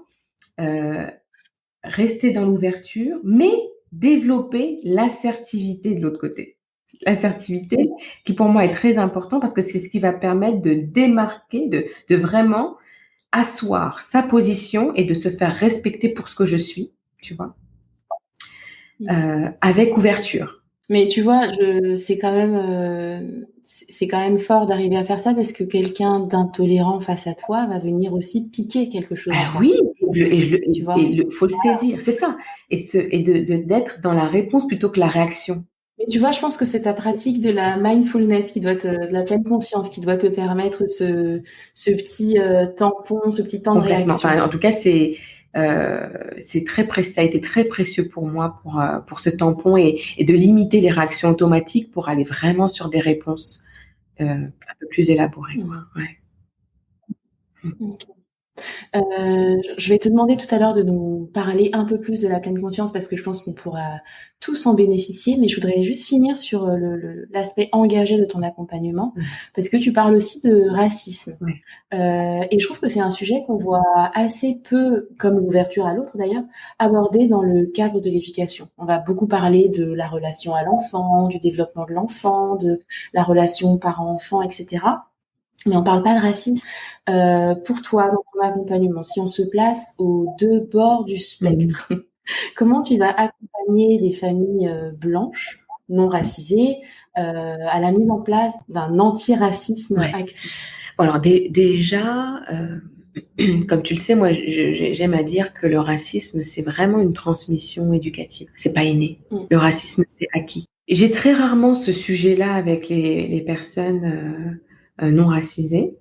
rester dans l'ouverture, mais développer l'assertivité de l'autre côté. L'assertivité qui pour moi est très important parce que c'est ce qui va permettre de démarquer, de vraiment asseoir sa position et de se faire respecter pour ce que je suis, tu vois, avec ouverture. Mais tu vois, c'est quand même fort d'arriver à faire ça parce que quelqu'un d'intolérant face à toi va venir aussi piquer quelque chose. Oui, il faut le saisir, c'est ça, et d'être dans la réponse plutôt que la réaction. Mais tu vois, je pense que c'est ta pratique de la mindfulness de la pleine conscience qui doit te permettre ce petit tampon, ce petit temps de réaction. Enfin, en tout cas, c'est très précieux. Ça a été très précieux pour moi pour ce tampon et de limiter les réactions automatiques pour aller vraiment sur des réponses un peu plus élaborées. Ouais. Okay. Je vais te demander tout à l'heure de nous parler un peu plus de la pleine conscience parce que je pense qu'on pourra tous en bénéficier, mais je voudrais juste finir sur l'aspect engagé de ton accompagnement parce que tu parles aussi de racisme. Et je trouve que c'est un sujet qu'on voit assez peu, comme l'ouverture à l'autre d'ailleurs, abordé dans le cadre de l'éducation. On va beaucoup parler de la relation à l'enfant, du développement de l'enfant, de la relation parent-enfant, etc. Mais on parle pas de racisme. Pour toi, dans ton accompagnement, si on se place aux deux bords du spectre, comment tu vas accompagner des familles blanches, non racisées, à la mise en place d'un antiracisme actif? Bon, alors déjà, comme tu le sais, moi, j'aime à dire que le racisme, c'est vraiment une transmission éducative. C'est pas inné. Le racisme, c'est acquis. J'ai très rarement ce sujet-là avec les personnes non racisées,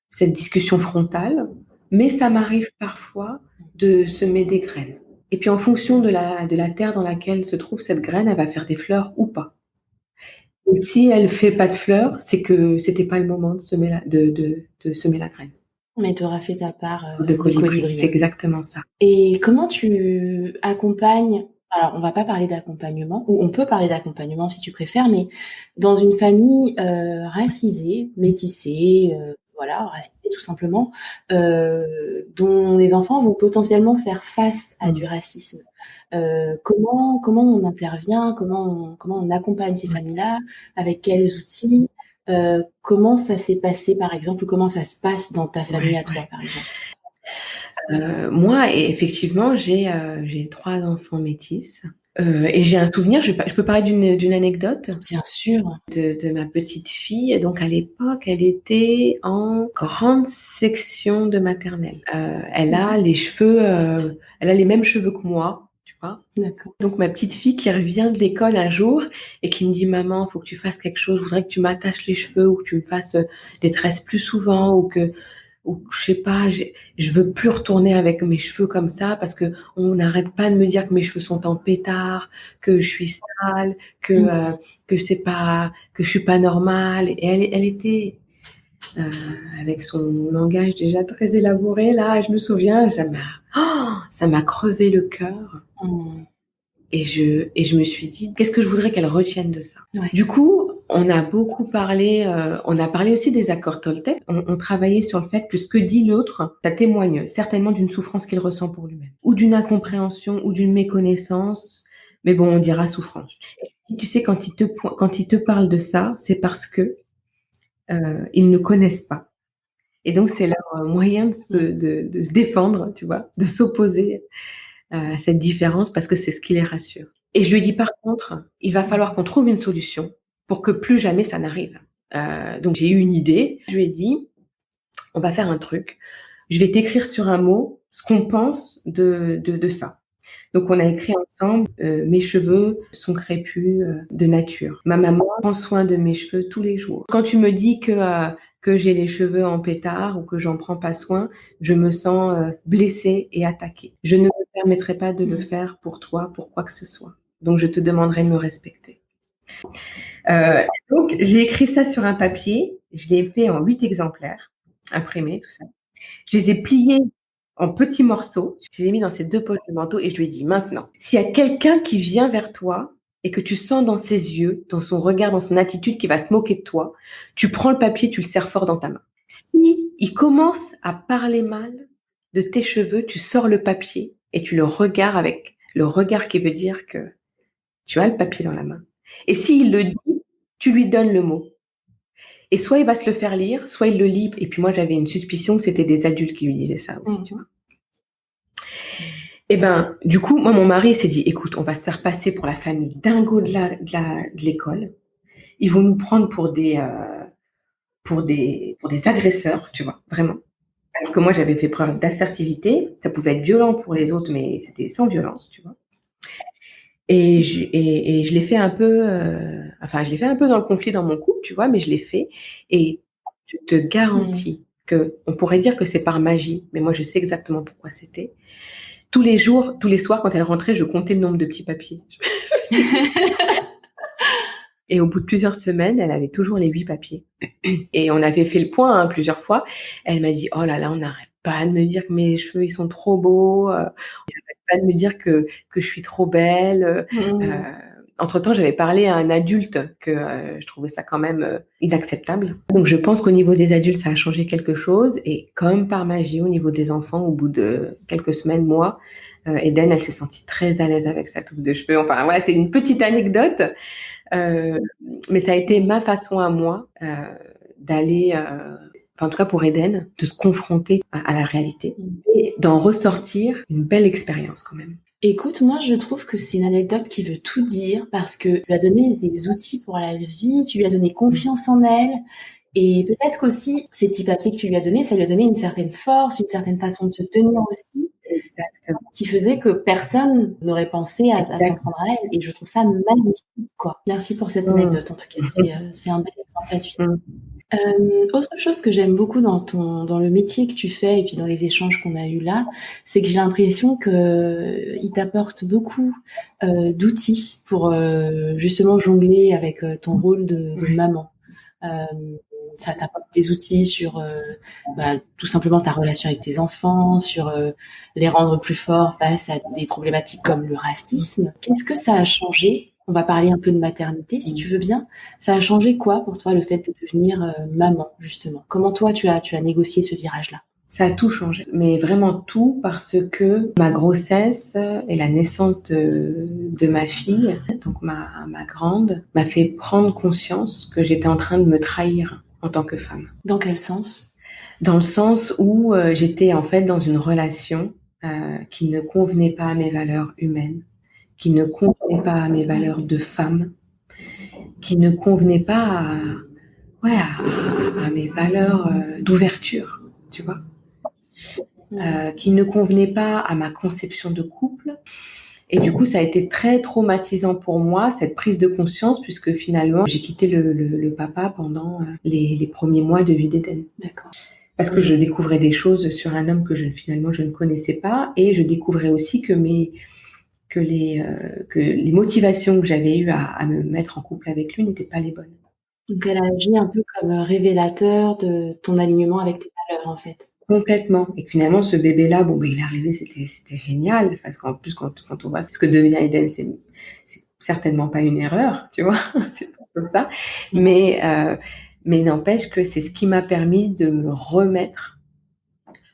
cette discussion frontale, mais ça m'arrive parfois de semer des graines. Et puis en fonction de la terre dans laquelle se trouve cette graine, elle va faire des fleurs ou pas. Et si elle fait pas de fleurs, c'est que c'était pas le moment de semer la graine. Mais tu auras fait ta part de colibri. C'est colibri. exactement ça. Et comment tu accompagnes, alors on va pas parler d'accompagnement, ou on peut parler d'accompagnement si tu préfères, mais dans une famille racisée, métissée, voilà, racisée tout simplement, dont les enfants vont potentiellement faire face à du racisme. Comment on intervient, comment on accompagne ces familles-là, avec quels outils, comment ça s'est passé par exemple, ou comment ça se passe dans ta famille à toi par exemple? Moi, effectivement, j'ai 3 enfants métis. Et j'ai un souvenir, je peux parler d'une anecdote Bien sûr. de ma petite fille. Donc à l'époque, elle était en grande section de maternelle. Elle a les cheveux, elle a les mêmes cheveux que moi, tu vois. D'accord. Donc ma petite fille qui revient de l'école un jour et qui me dit: «Maman, faut que tu fasses quelque chose, je voudrais que tu m'attaches les cheveux ou que tu me fasses des tresses plus souvent ou je sais pas, je veux plus retourner avec mes cheveux comme ça parce que on n'arrête pas de me dire que mes cheveux sont en pétard, que je suis sale, que c'est pas, que je suis pas normale». Et elle était avec son langage déjà très élaboré là. Je me souviens, ça m'a crevé le cœur. Et je me suis dit, qu'est-ce que je voudrais qu'elle retienne de ça? Ouais. Du coup, on a beaucoup parlé, on a parlé aussi des accords Toltec. On travaillait sur le fait que ce que dit l'autre, ça témoigne certainement d'une souffrance qu'il ressent pour lui-même, ou d'une incompréhension, ou d'une méconnaissance. Mais bon, on dira souffrance. Tu sais, quand ils te parlent de ça, c'est parce que ils ne connaissent pas. Et donc, c'est leur moyen de se défendre, tu vois, de s'opposer à cette différence parce que c'est ce qui les rassure. Et je lui ai dit, par contre, il va falloir qu'on trouve une solution pour que plus jamais ça n'arrive. Donc j'ai eu une idée. Je lui ai dit, on va faire un truc. Je vais t'écrire sur un mot ce qu'on pense de ça. Donc on a écrit ensemble, mes cheveux sont crépus de nature. Ma maman prend soin de mes cheveux tous les jours. Quand tu me dis que j'ai les cheveux en pétard ou que j'en prends pas soin, je me sens blessée et attaquée. Je ne me permettrai pas de le faire pour toi, pour quoi que ce soit. Donc je te demanderai de me respecter. Donc j'ai écrit ça sur un papier, je l'ai fait en 8 exemplaires, imprimés, tout ça. Je les ai pliés en petits morceaux, je les ai mis dans ces 2 poches de manteau et je lui ai dit: «Maintenant, s'il y a quelqu'un qui vient vers toi et que tu sens dans ses yeux, dans son regard, dans son attitude qu'il va se moquer de toi, tu prends le papier, tu le serres fort dans ta main. Si il commence à parler mal de tes cheveux, tu sors le papier et tu le regardes avec le regard qui veut dire que tu as le papier dans la main. Et s'il le dit, tu lui donnes le mot. Et soit il va se le faire lire, soit il le lit». Et puis moi, j'avais une suspicion que c'était des adultes qui lui disaient ça aussi, tu vois. Et ben, du coup, moi, mon mari s'est dit, écoute, on va se faire passer pour la famille dingo de l'école. Ils vont nous prendre pour des agresseurs, tu vois, vraiment. Alors que moi, j'avais fait preuve d'assertivité. Ça pouvait être violent pour les autres, mais c'était sans violence, tu vois. Et je l'ai fait un peu, je l'ai fait un peu dans le conflit dans mon couple, tu vois, mais je l'ai fait. Et je te garantis que on pourrait dire que c'est par magie, mais moi, je sais exactement pourquoi c'était. Tous les jours, tous les soirs, quand elle rentrait, je comptais le nombre de petits papiers. Et au bout de plusieurs semaines, elle avait toujours les 8 papiers. Et on avait fait le point plusieurs fois. Elle m'a dit, oh là là, on n'arrête pas de me dire que mes cheveux, ils sont trop beaux. On n'arrête pas de me dire que je suis trop belle. Entre-temps, j'avais parlé à un adulte que je trouvais ça quand même inacceptable. Donc je pense qu'au niveau des adultes, ça a changé quelque chose. Et comme par magie, au niveau des enfants, au bout de quelques semaines, mois, Eden, elle s'est sentie très à l'aise avec sa touffe de cheveux. Enfin voilà, c'est une petite anecdote. Mais ça a été ma façon à moi d'aller, en tout cas pour Eden, de se confronter à la réalité et d'en ressortir une belle expérience quand même. Écoute, moi je trouve que c'est une anecdote qui veut tout dire parce que tu lui as donné des outils pour la vie, tu lui as donné confiance en elle et peut-être qu'aussi ces petits papiers que tu lui as donnés, ça lui a donné une certaine force, une certaine façon de se tenir aussi. Exactement. Qui faisait que personne n'aurait pensé à s'en prendre à elle. Et je trouve ça magnifique, quoi. Merci pour cette anecdote, en tout cas. C'est un bel exemple à suivre. Autre chose que j'aime beaucoup dans le métier que tu fais et puis dans les échanges qu'on a eus là, c'est que j'ai l'impression que il t'apporte beaucoup d'outils pour justement jongler avec ton rôle de maman. ça t'apporte des outils sur tout simplement ta relation avec tes enfants, sur les rendre plus forts face à des problématiques comme le racisme. Qu'est-ce que ça a changé? On va parler un peu de maternité, si tu veux bien. Ça a changé quoi pour toi, le fait de devenir maman, justement? Comment toi, tu as négocié ce virage-là? Ça a tout changé, mais vraiment tout, parce que ma grossesse et la naissance de ma fille, donc ma grande, m'a fait prendre conscience que j'étais en train de me trahir en tant que femme. Dans quel sens? Dans le sens où j'étais en fait dans une relation qui ne convenait pas à mes valeurs humaines, qui ne convenait pas à mes valeurs de femme, qui ne convenait pas à mes valeurs d'ouverture, tu vois. Qui ne convenait pas à ma conception de couple. Et du coup, ça a été très traumatisant pour moi, cette prise de conscience, puisque finalement, j'ai quitté le papa pendant les premiers mois de vie d'Éden. D'accord. Parce que je découvrais des choses sur un homme que finalement je ne connaissais pas, et je découvrais aussi que les motivations que j'avais eues à me mettre en couple avec lui n'étaient pas les bonnes. Donc elle a agi un peu comme révélateur de ton alignement avec tes valeurs, en fait. Complètement. Et finalement, ce bébé-là, il est arrivé, c'était génial, parce qu'en plus, quand on voit ce que devient Eden, c'est certainement pas une erreur, tu vois, c'est tout comme ça. Mais n'empêche que c'est ce qui m'a permis de me remettre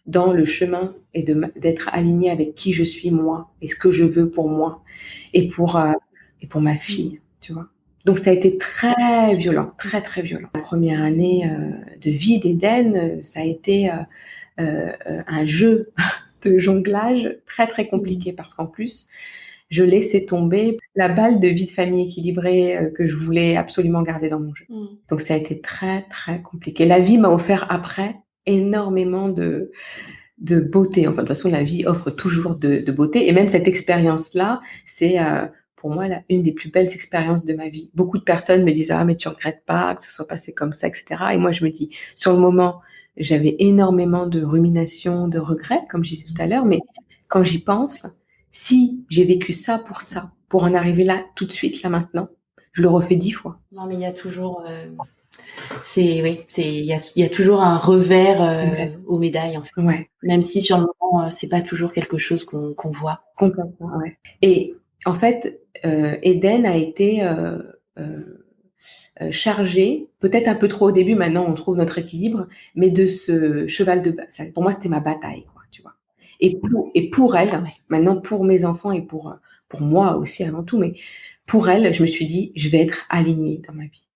dans le chemin et d'être alignée avec qui je suis moi et ce que je veux pour moi et pour ma fille, tu vois. Donc ça a été très violent, très très violent. La première année de vie d'Eden, ça a été un jeu de jonglage très très compliqué, parce qu'en plus je laissais tomber la balle de vie de famille équilibrée que je voulais absolument garder dans mon jeu. Donc ça a été très très compliqué. La vie m'a offert après énormément de beauté. Enfin, de toute façon, la vie offre toujours de beauté, et même cette expérience-là, c'est pour moi une des plus belles expériences de ma vie. Beaucoup de personnes me disent « Ah, mais tu regrettes pas que ce soit passé comme ça, etc. » Et moi, je me dis, sur le moment, j'avais énormément de ruminations, de regrets, comme je disais tout à l'heure, mais quand j'y pense, si j'ai vécu ça, pour en arriver là, tout de suite, là, maintenant, je le refais 10 fois. Non, mais il y a toujours... il y a toujours un revers aux médailles, en fait. Ouais. Même si sur le moment, c'est pas toujours quelque chose qu'on voit. Complètement, ouais. Et en fait, Eden a été chargé, peut-être un peu trop au début, maintenant on trouve notre équilibre, mais de ce cheval de bataille. Pour moi, c'était ma bataille, quoi, tu vois. Et pour elle, maintenant pour mes enfants et pour moi aussi avant tout, mais pour elle, je me suis dit, je vais être alignée dans ma vie.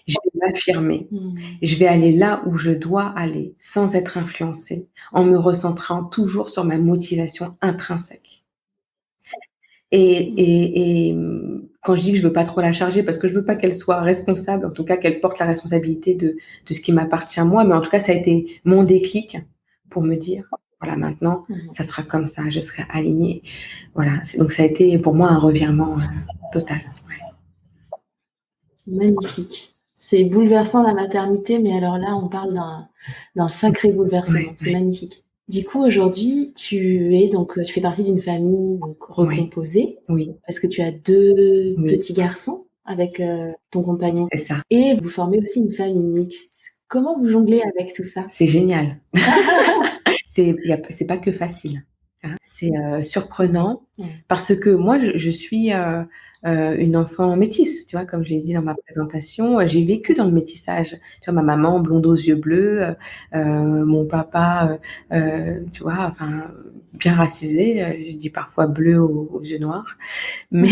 Je vais m'affirmer. Je vais aller là où je dois aller, sans être influencée, en me recentrant toujours sur ma motivation intrinsèque. Et quand je dis que je veux pas trop la charger, parce que je veux pas qu'elle soit responsable, en tout cas qu'elle porte la responsabilité de ce qui m'appartient moi, mais en tout cas ça a été mon déclic pour me dire, voilà, maintenant ça sera comme ça, je serai alignée. Voilà, donc ça a été pour moi un revirement total. Ouais. Magnifique. C'est bouleversant, la maternité, mais alors là on parle d'un sacré bouleversement. C'est magnifique. Du coup, aujourd'hui, tu fais partie d'une famille recomposée. Oui. Parce que tu as 2 petits garçons avec ton compagnon. C'est ça. Et vous formez aussi une famille mixte. Comment vous jonglez avec tout ça? C'est génial. C'est pas que facile. Hein. C'est surprenant parce que moi, je suis une enfant métisse, tu vois, comme je l'ai dit dans ma présentation. J'ai vécu dans le métissage. Tu vois, ma maman blonde aux yeux bleus, mon papa, tu vois, enfin bien racisé. Je dis parfois bleu aux yeux noirs, mais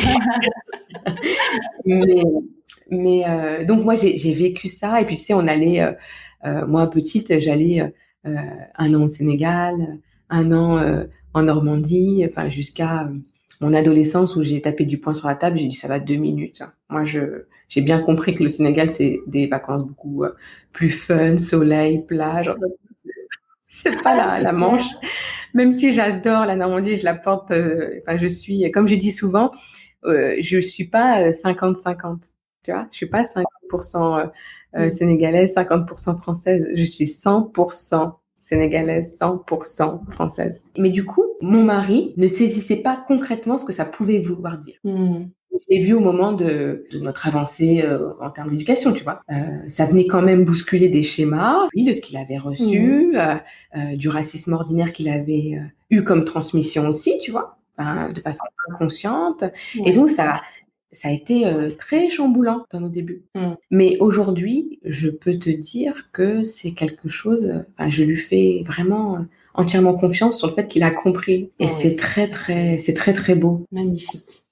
donc moi j'ai vécu ça. Et puis tu sais, on allait, moi petite, j'allais 1 an au Sénégal, 1 an en Normandie, enfin jusqu'à mon adolescence où j'ai tapé du poing sur la table. J'ai dit ça va 2 minutes. Moi j'ai bien compris que le Sénégal c'est des vacances beaucoup plus fun, soleil, plage. C'est pas la Manche. Même si j'adore la Normandie, je la porte. Enfin je suis, comme je dis souvent, je suis pas 50-50. Tu vois, je suis pas 50% sénégalaise, 50% française. Je suis 100% sénégalaise, 100% française. Mais du coup, mon mari ne saisissait pas concrètement ce que ça pouvait vouloir dire. Je l'ai vu au moment de notre avancée en termes d'éducation, tu vois. Ça venait quand même bousculer des schémas, oui, de ce qu'il avait reçu, du racisme ordinaire qu'il avait eu comme transmission aussi, tu vois, de façon inconsciente. Et donc, ça a été très chamboulant dans nos débuts. Mais aujourd'hui, je peux te dire que c'est quelque chose, je lui fais vraiment entièrement confiance sur le fait qu'il a compris. Et c'est très, très beau. Magnifique.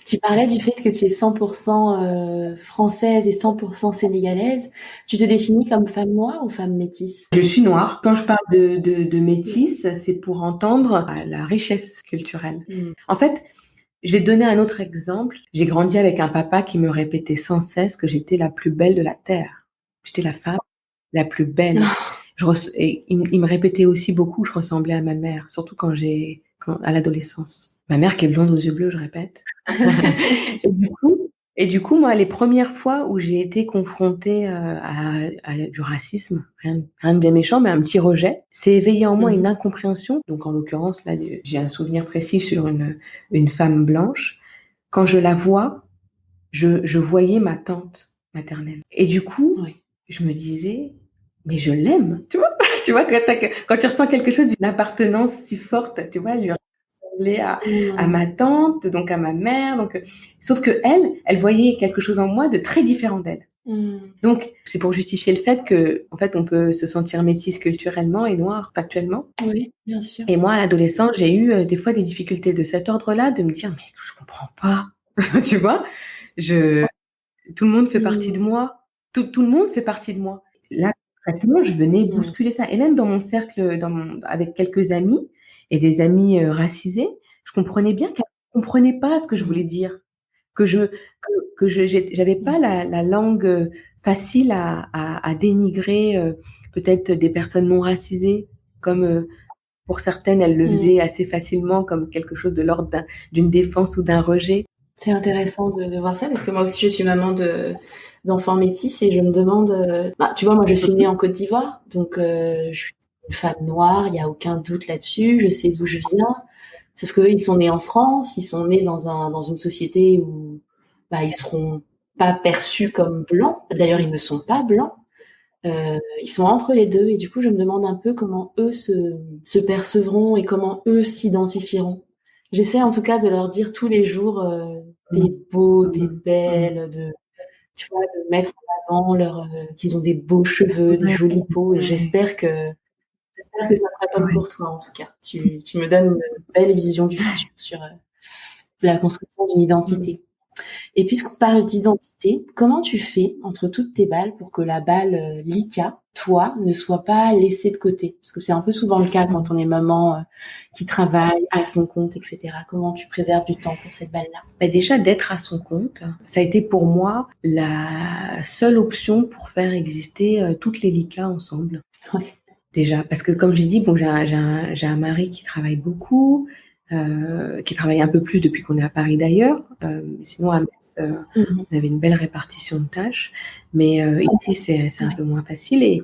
Tu parlais du fait que tu es 100% française et 100% sénégalaise. Tu te définis comme femme noire ou femme métisse? Je suis noire. Quand je parle de métisse, c'est pour entendre la richesse culturelle. En fait, je vais te donner un autre exemple. J'ai grandi avec un papa qui me répétait sans cesse que j'étais la plus belle de la terre. J'étais la femme la plus belle. Et il me répétait aussi beaucoup que je ressemblais à ma mère, surtout à l'adolescence. Ma mère qui est blonde aux yeux bleus, je répète. Et du coup, moi, les premières fois où j'ai été confrontée à du racisme, rien de bien méchant, mais un petit rejet, c'est éveillé en moi une incompréhension. Donc, en l'occurrence, là, j'ai un souvenir précis sur une femme blanche. Quand je la vois, je voyais ma tante maternelle. Et du coup, je me disais, mais je l'aime, tu vois. Tu vois, quand tu ressens quelque chose d'une appartenance si forte, tu vois, lui ressembler à ma tante, donc à ma mère. Donc, sauf que elle voyait quelque chose en moi de très différent d'elle. Donc, c'est pour justifier le fait que, en fait, on peut se sentir métisse culturellement et noire factuellement. Oui, bien sûr. Et moi, à l'adolescence, j'ai eu des fois des difficultés de cet ordre-là, de me dire, mais je comprends pas, tu vois. Tout le monde fait partie de moi. Tout le monde fait partie de moi. Là, concrètement, je venais bousculer ça. Et même dans mon cercle, avec quelques amis et des amis racisés, je comprenais bien qu'elles ne comprenaient pas ce que je voulais dire. J'avais pas la langue facile à dénigrer peut-être des personnes non racisées, comme pour certaines, elles le faisaient assez facilement, comme quelque chose de l'ordre d'une défense ou d'un rejet. C'est intéressant de voir ça parce que moi aussi je suis maman d'enfants métis et je me demande, tu vois, moi je suis née en Côte d'Ivoire, donc je suis une femme noire, il y a aucun doute là-dessus, je sais d'où je viens. Sauf qu'eux, ils sont nés en France, ils sont nés dans une société où ils seront pas perçus comme blancs. D'ailleurs, ils ne sont pas blancs. Ils sont entre les deux et du coup, je me demande un peu comment eux se percevront et comment eux s'identifieront. J'essaie en tout cas de leur dire tous les jours t'es beau, t'es belle, tu vois, de mettre en avant qu'ils ont des beaux cheveux, des jolies peaux et j'espère que ça sera comme pour toi en tout cas. Tu me donnes une belle vision du futur sur la construction d'une identité. Et puisqu'on parle d'identité, comment tu fais entre toutes tes balles pour que la balle Lika, toi, ne soit pas laissée de côté? Parce que c'est un peu souvent le cas quand on est maman qui travaille à son compte, etc. Comment tu préserves du temps pour cette balle-là? Déjà, d'être à son compte, ça a été pour moi la seule option pour faire exister toutes les Lika ensemble. Ouais. Déjà, parce que comme j'ai dit, bon, j'ai un mari qui travaille beaucoup, qui travaille un peu plus depuis qu'on est à Paris d'ailleurs. Sinon, à Metz, on avait une belle répartition de tâches. Mais ici, c'est un peu moins facile.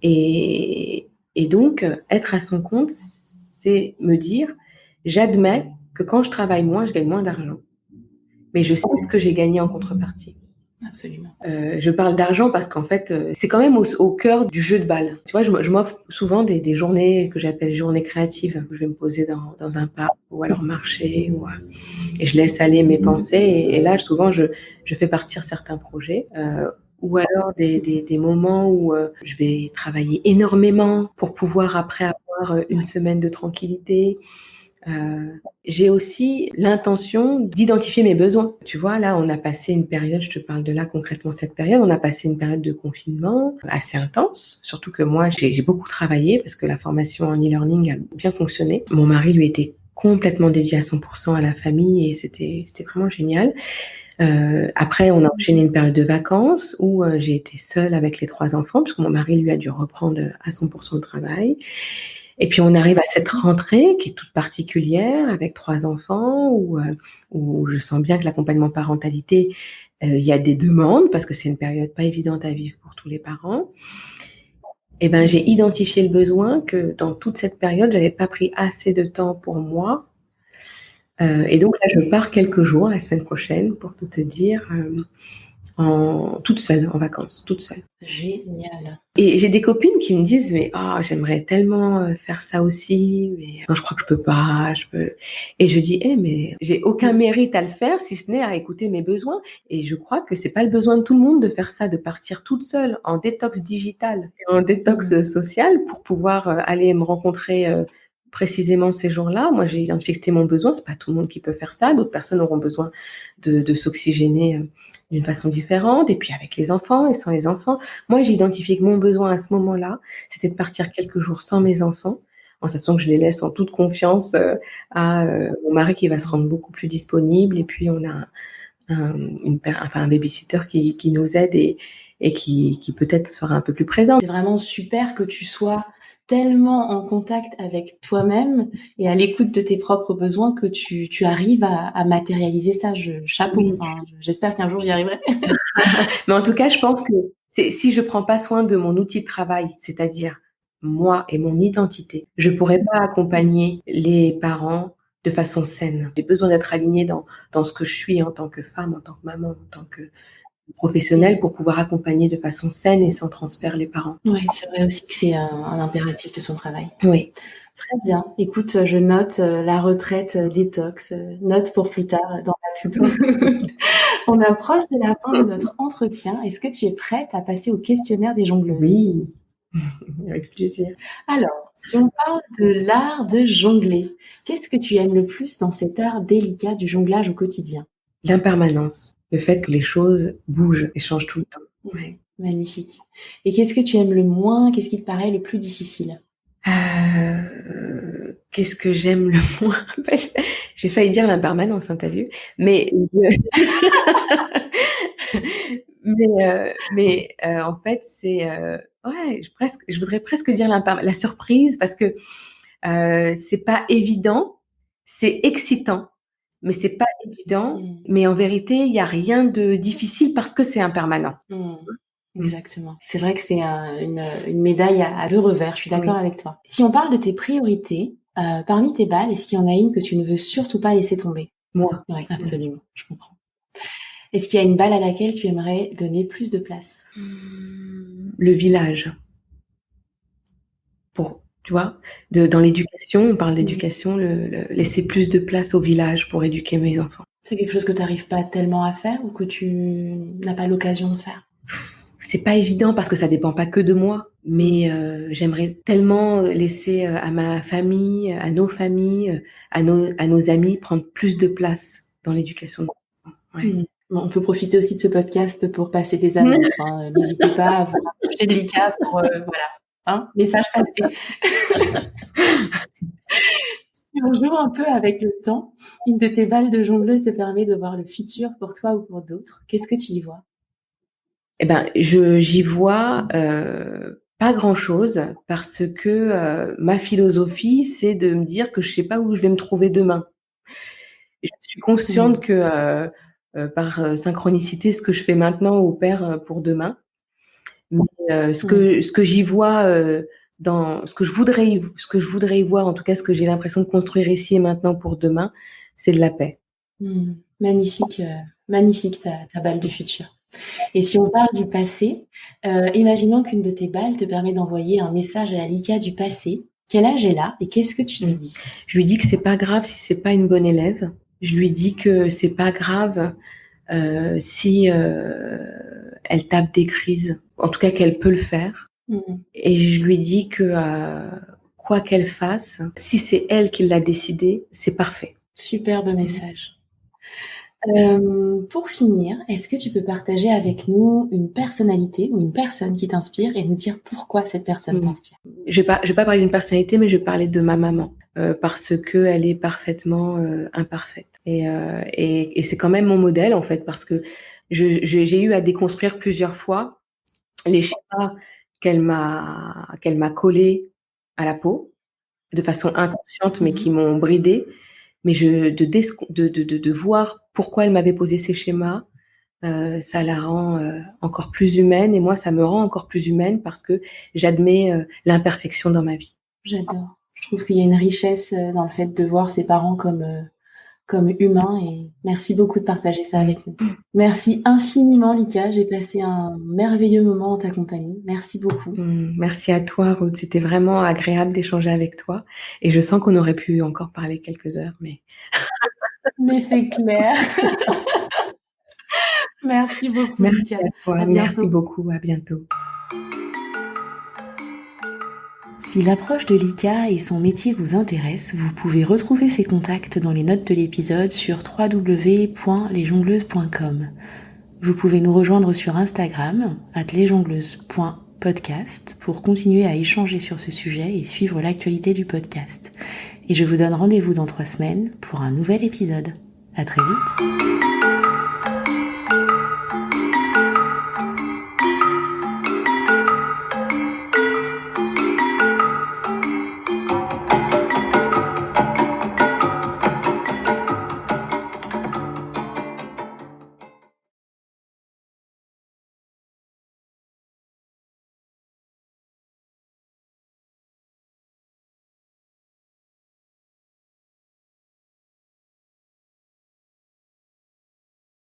Et donc, être à son compte, c'est me dire, j'admets que quand je travaille moins, je gagne moins d'argent. Mais je sais ce que j'ai gagné en contrepartie. Absolument. Je parle d'argent parce qu'en fait, c'est quand même au cœur du jeu de balle. Tu vois, je m'offre souvent des journées que j'appelle journées créatives, où je vais me poser dans un parc ou alors marcher, et je laisse aller mes pensées. Et là, souvent, je fais partir certains projets. Ou alors des moments où je vais travailler énormément pour pouvoir après avoir une semaine de tranquillité. J'ai aussi l'intention d'identifier mes besoins. Tu vois, là, on a passé une période, je te parle de là concrètement cette période, on a passé une période de confinement assez intense, surtout que moi, j'ai beaucoup travaillé parce que la formation en e-learning a bien fonctionné. Mon mari, lui, était complètement dédié à 100% à la famille et c'était vraiment génial. Après, on a enchaîné une période de vacances où j'ai été seule avec les 3 enfants puisque mon mari, lui, a dû reprendre à 100% le travail. Et puis on arrive à cette rentrée qui est toute particulière avec 3 enfants où je sens bien que l'accompagnement parentalité, il y a des demandes parce que c'est une période pas évidente à vivre pour tous les parents. Et ben j'ai identifié le besoin que dans toute cette période, j'avais pas pris assez de temps pour moi Et donc là, je pars quelques jours la semaine prochaine pour tout te dire, toute seule, en vacances, toute seule. Génial. Et j'ai des copines qui me disent: «Mais j'aimerais tellement, faire ça aussi, mais non, je crois que je peux pas, je peux» et je dis: mais j'ai aucun mérite à le faire si ce n'est à écouter mes besoins et je crois que c'est pas le besoin de tout le monde de faire ça, de partir toute seule en détox digital et en détox, social pour pouvoir, aller me rencontrer, précisément ces jours-là. Moi, j'ai identifié que c'était mon besoin, c'est pas tout le monde qui peut faire ça. D'autres personnes auront besoin de s'oxygéner, d'une façon différente et puis avec les enfants et sans les enfants. Moi, j'ai identifié que mon besoin à ce moment-là, c'était de partir quelques jours sans mes enfants, en sachant que je les laisse en toute confiance, à, mon mari qui va se rendre beaucoup plus disponible et puis on a un baby-sitter qui nous aide et qui peut-être sera un peu plus présent. C'est vraiment super que tu sois tellement en contact avec toi-même et à l'écoute de tes propres besoins que tu arrives à matérialiser ça. Chapeau. Oui. Enfin, j'espère qu'un jour j'y arriverai. Mais en tout cas, je pense que si je prends pas soin de mon outil de travail, c'est-à-dire moi et mon identité, je pourrais pas accompagner les parents de façon saine. J'ai besoin d'être alignée dans ce que je suis en tant que femme, en tant que maman, en tant que professionnelle pour pouvoir accompagner de façon saine et sans transfert les parents. Oui, c'est vrai aussi que c'est un impératif de ton travail. Oui. Très bien. Écoute, je note la retraite détox, note pour plus tard dans la to-do. On approche de la fin de notre entretien. Est-ce que tu es prête à passer au questionnaire des jongleuses? Oui, avec plaisir. Alors, si on parle de l'art de jongler, qu'est-ce que tu aimes le plus dans cet art délicat du jonglage au quotidien? L'impermanence, le fait que les choses bougent et changent tout le temps. Ouais, magnifique. Et qu'est-ce que tu aimes le moins? Qu'est-ce qui te paraît le plus difficile? Qu'est-ce que j'aime le moins? J'ai failli dire l'impermanence, hein, tu as vu? Mais en fait, c'est, ouais, je voudrais presque dire la surprise parce que, c'est pas évident, c'est excitant, mais c'est pas évident. Mais en vérité, il y a rien de difficile parce que c'est impermanent. Exactement. C'est vrai que c'est une médaille à deux revers, je suis d'accord avec toi. Si on parle de tes priorités, parmi tes balles, est-ce qu'il y en a une que tu ne veux surtout pas laisser tomber? Moi. Oui, absolument, je comprends. Est-ce qu'il y a une balle à laquelle tu aimerais donner plus de place? Le village. Tu vois, dans l'éducation, on parle d'éducation, laisser plus de place au village pour éduquer mes enfants. C'est quelque chose que tu n'arrives pas tellement à faire ou que tu n'as pas l'occasion de faire? C'est pas évident parce que ça dépend pas que de moi, mais j'aimerais tellement laisser à ma famille, à nos familles, à nos amis prendre plus de place dans l'éducation de nos enfants. Ouais. Bon, on peut profiter aussi de ce podcast pour passer des annonces. Hein. N'hésitez pas à vous rapprocher de l'ICA pour voilà, hein, message passé. Si on joue un peu avec le temps, une de tes balles de jongleuse te permet de voir le futur pour toi ou pour d'autres. Qu'est-ce que tu y vois? Eh ben, j'y vois pas grand-chose parce que ma philosophie, c'est de me dire que je sais pas où je vais me trouver demain. Je suis consciente que par synchronicité, ce que je fais maintenant opère pour demain. Mais ce que j'y vois dans ce que je voudrais y voir, en tout cas ce que j'ai l'impression de construire ici et maintenant pour demain, c'est de la paix. Magnifique, magnifique ta balle du futur. Et si on parle du passé, imaginons qu'une de tes balles te permet d'envoyer un message à la Lika du passé. Quel âge elle a et qu'est-ce que tu lui dis? Je lui dis que c'est pas grave si c'est pas une bonne élève. Je lui dis que c'est pas grave si elle tape des crises. En tout cas qu'elle peut le faire. Et je lui dis que quoi qu'elle fasse, si c'est elle qui l'a décidé, c'est parfait. Superbe message. Pour finir, est-ce que tu peux partager avec nous une personnalité ou une personne qui t'inspire et nous dire pourquoi cette personne t'inspire? Je vais pas parler d'une personnalité, mais je vais parler de ma maman parce que elle est parfaitement imparfaite et c'est quand même mon modèle en fait parce que j'ai eu à déconstruire plusieurs fois les schémas qu'elle m'a collés à la peau de façon inconsciente, mais qui m'ont bridée. Mais de voir pourquoi elle m'avait posé ces schémas, ça la rend encore plus humaine et moi, ça me rend encore plus humaine parce que j'admets l'imperfection dans ma vie. J'adore. Je trouve qu'il y a une richesse dans le fait de voir ses parents comme comme humain et merci beaucoup de partager ça avec nous. Merci infiniment Lika, j'ai passé un merveilleux moment en ta compagnie. Merci beaucoup. Merci à toi Ruth, c'était vraiment agréable d'échanger avec toi et je sens qu'on aurait pu encore parler quelques heures, mais c'est clair. Merci beaucoup merci Lika. à toi, merci beaucoup, à bientôt. Si l'approche de Lika et son métier vous intéresse, vous pouvez retrouver ses contacts dans les notes de l'épisode sur www.lesjongleuses.com. Vous pouvez nous rejoindre sur Instagram @lesjongleuses.podcast pour continuer à échanger sur ce sujet et suivre l'actualité du podcast. Et je vous donne rendez-vous dans 3 semaines pour un nouvel épisode. À très vite.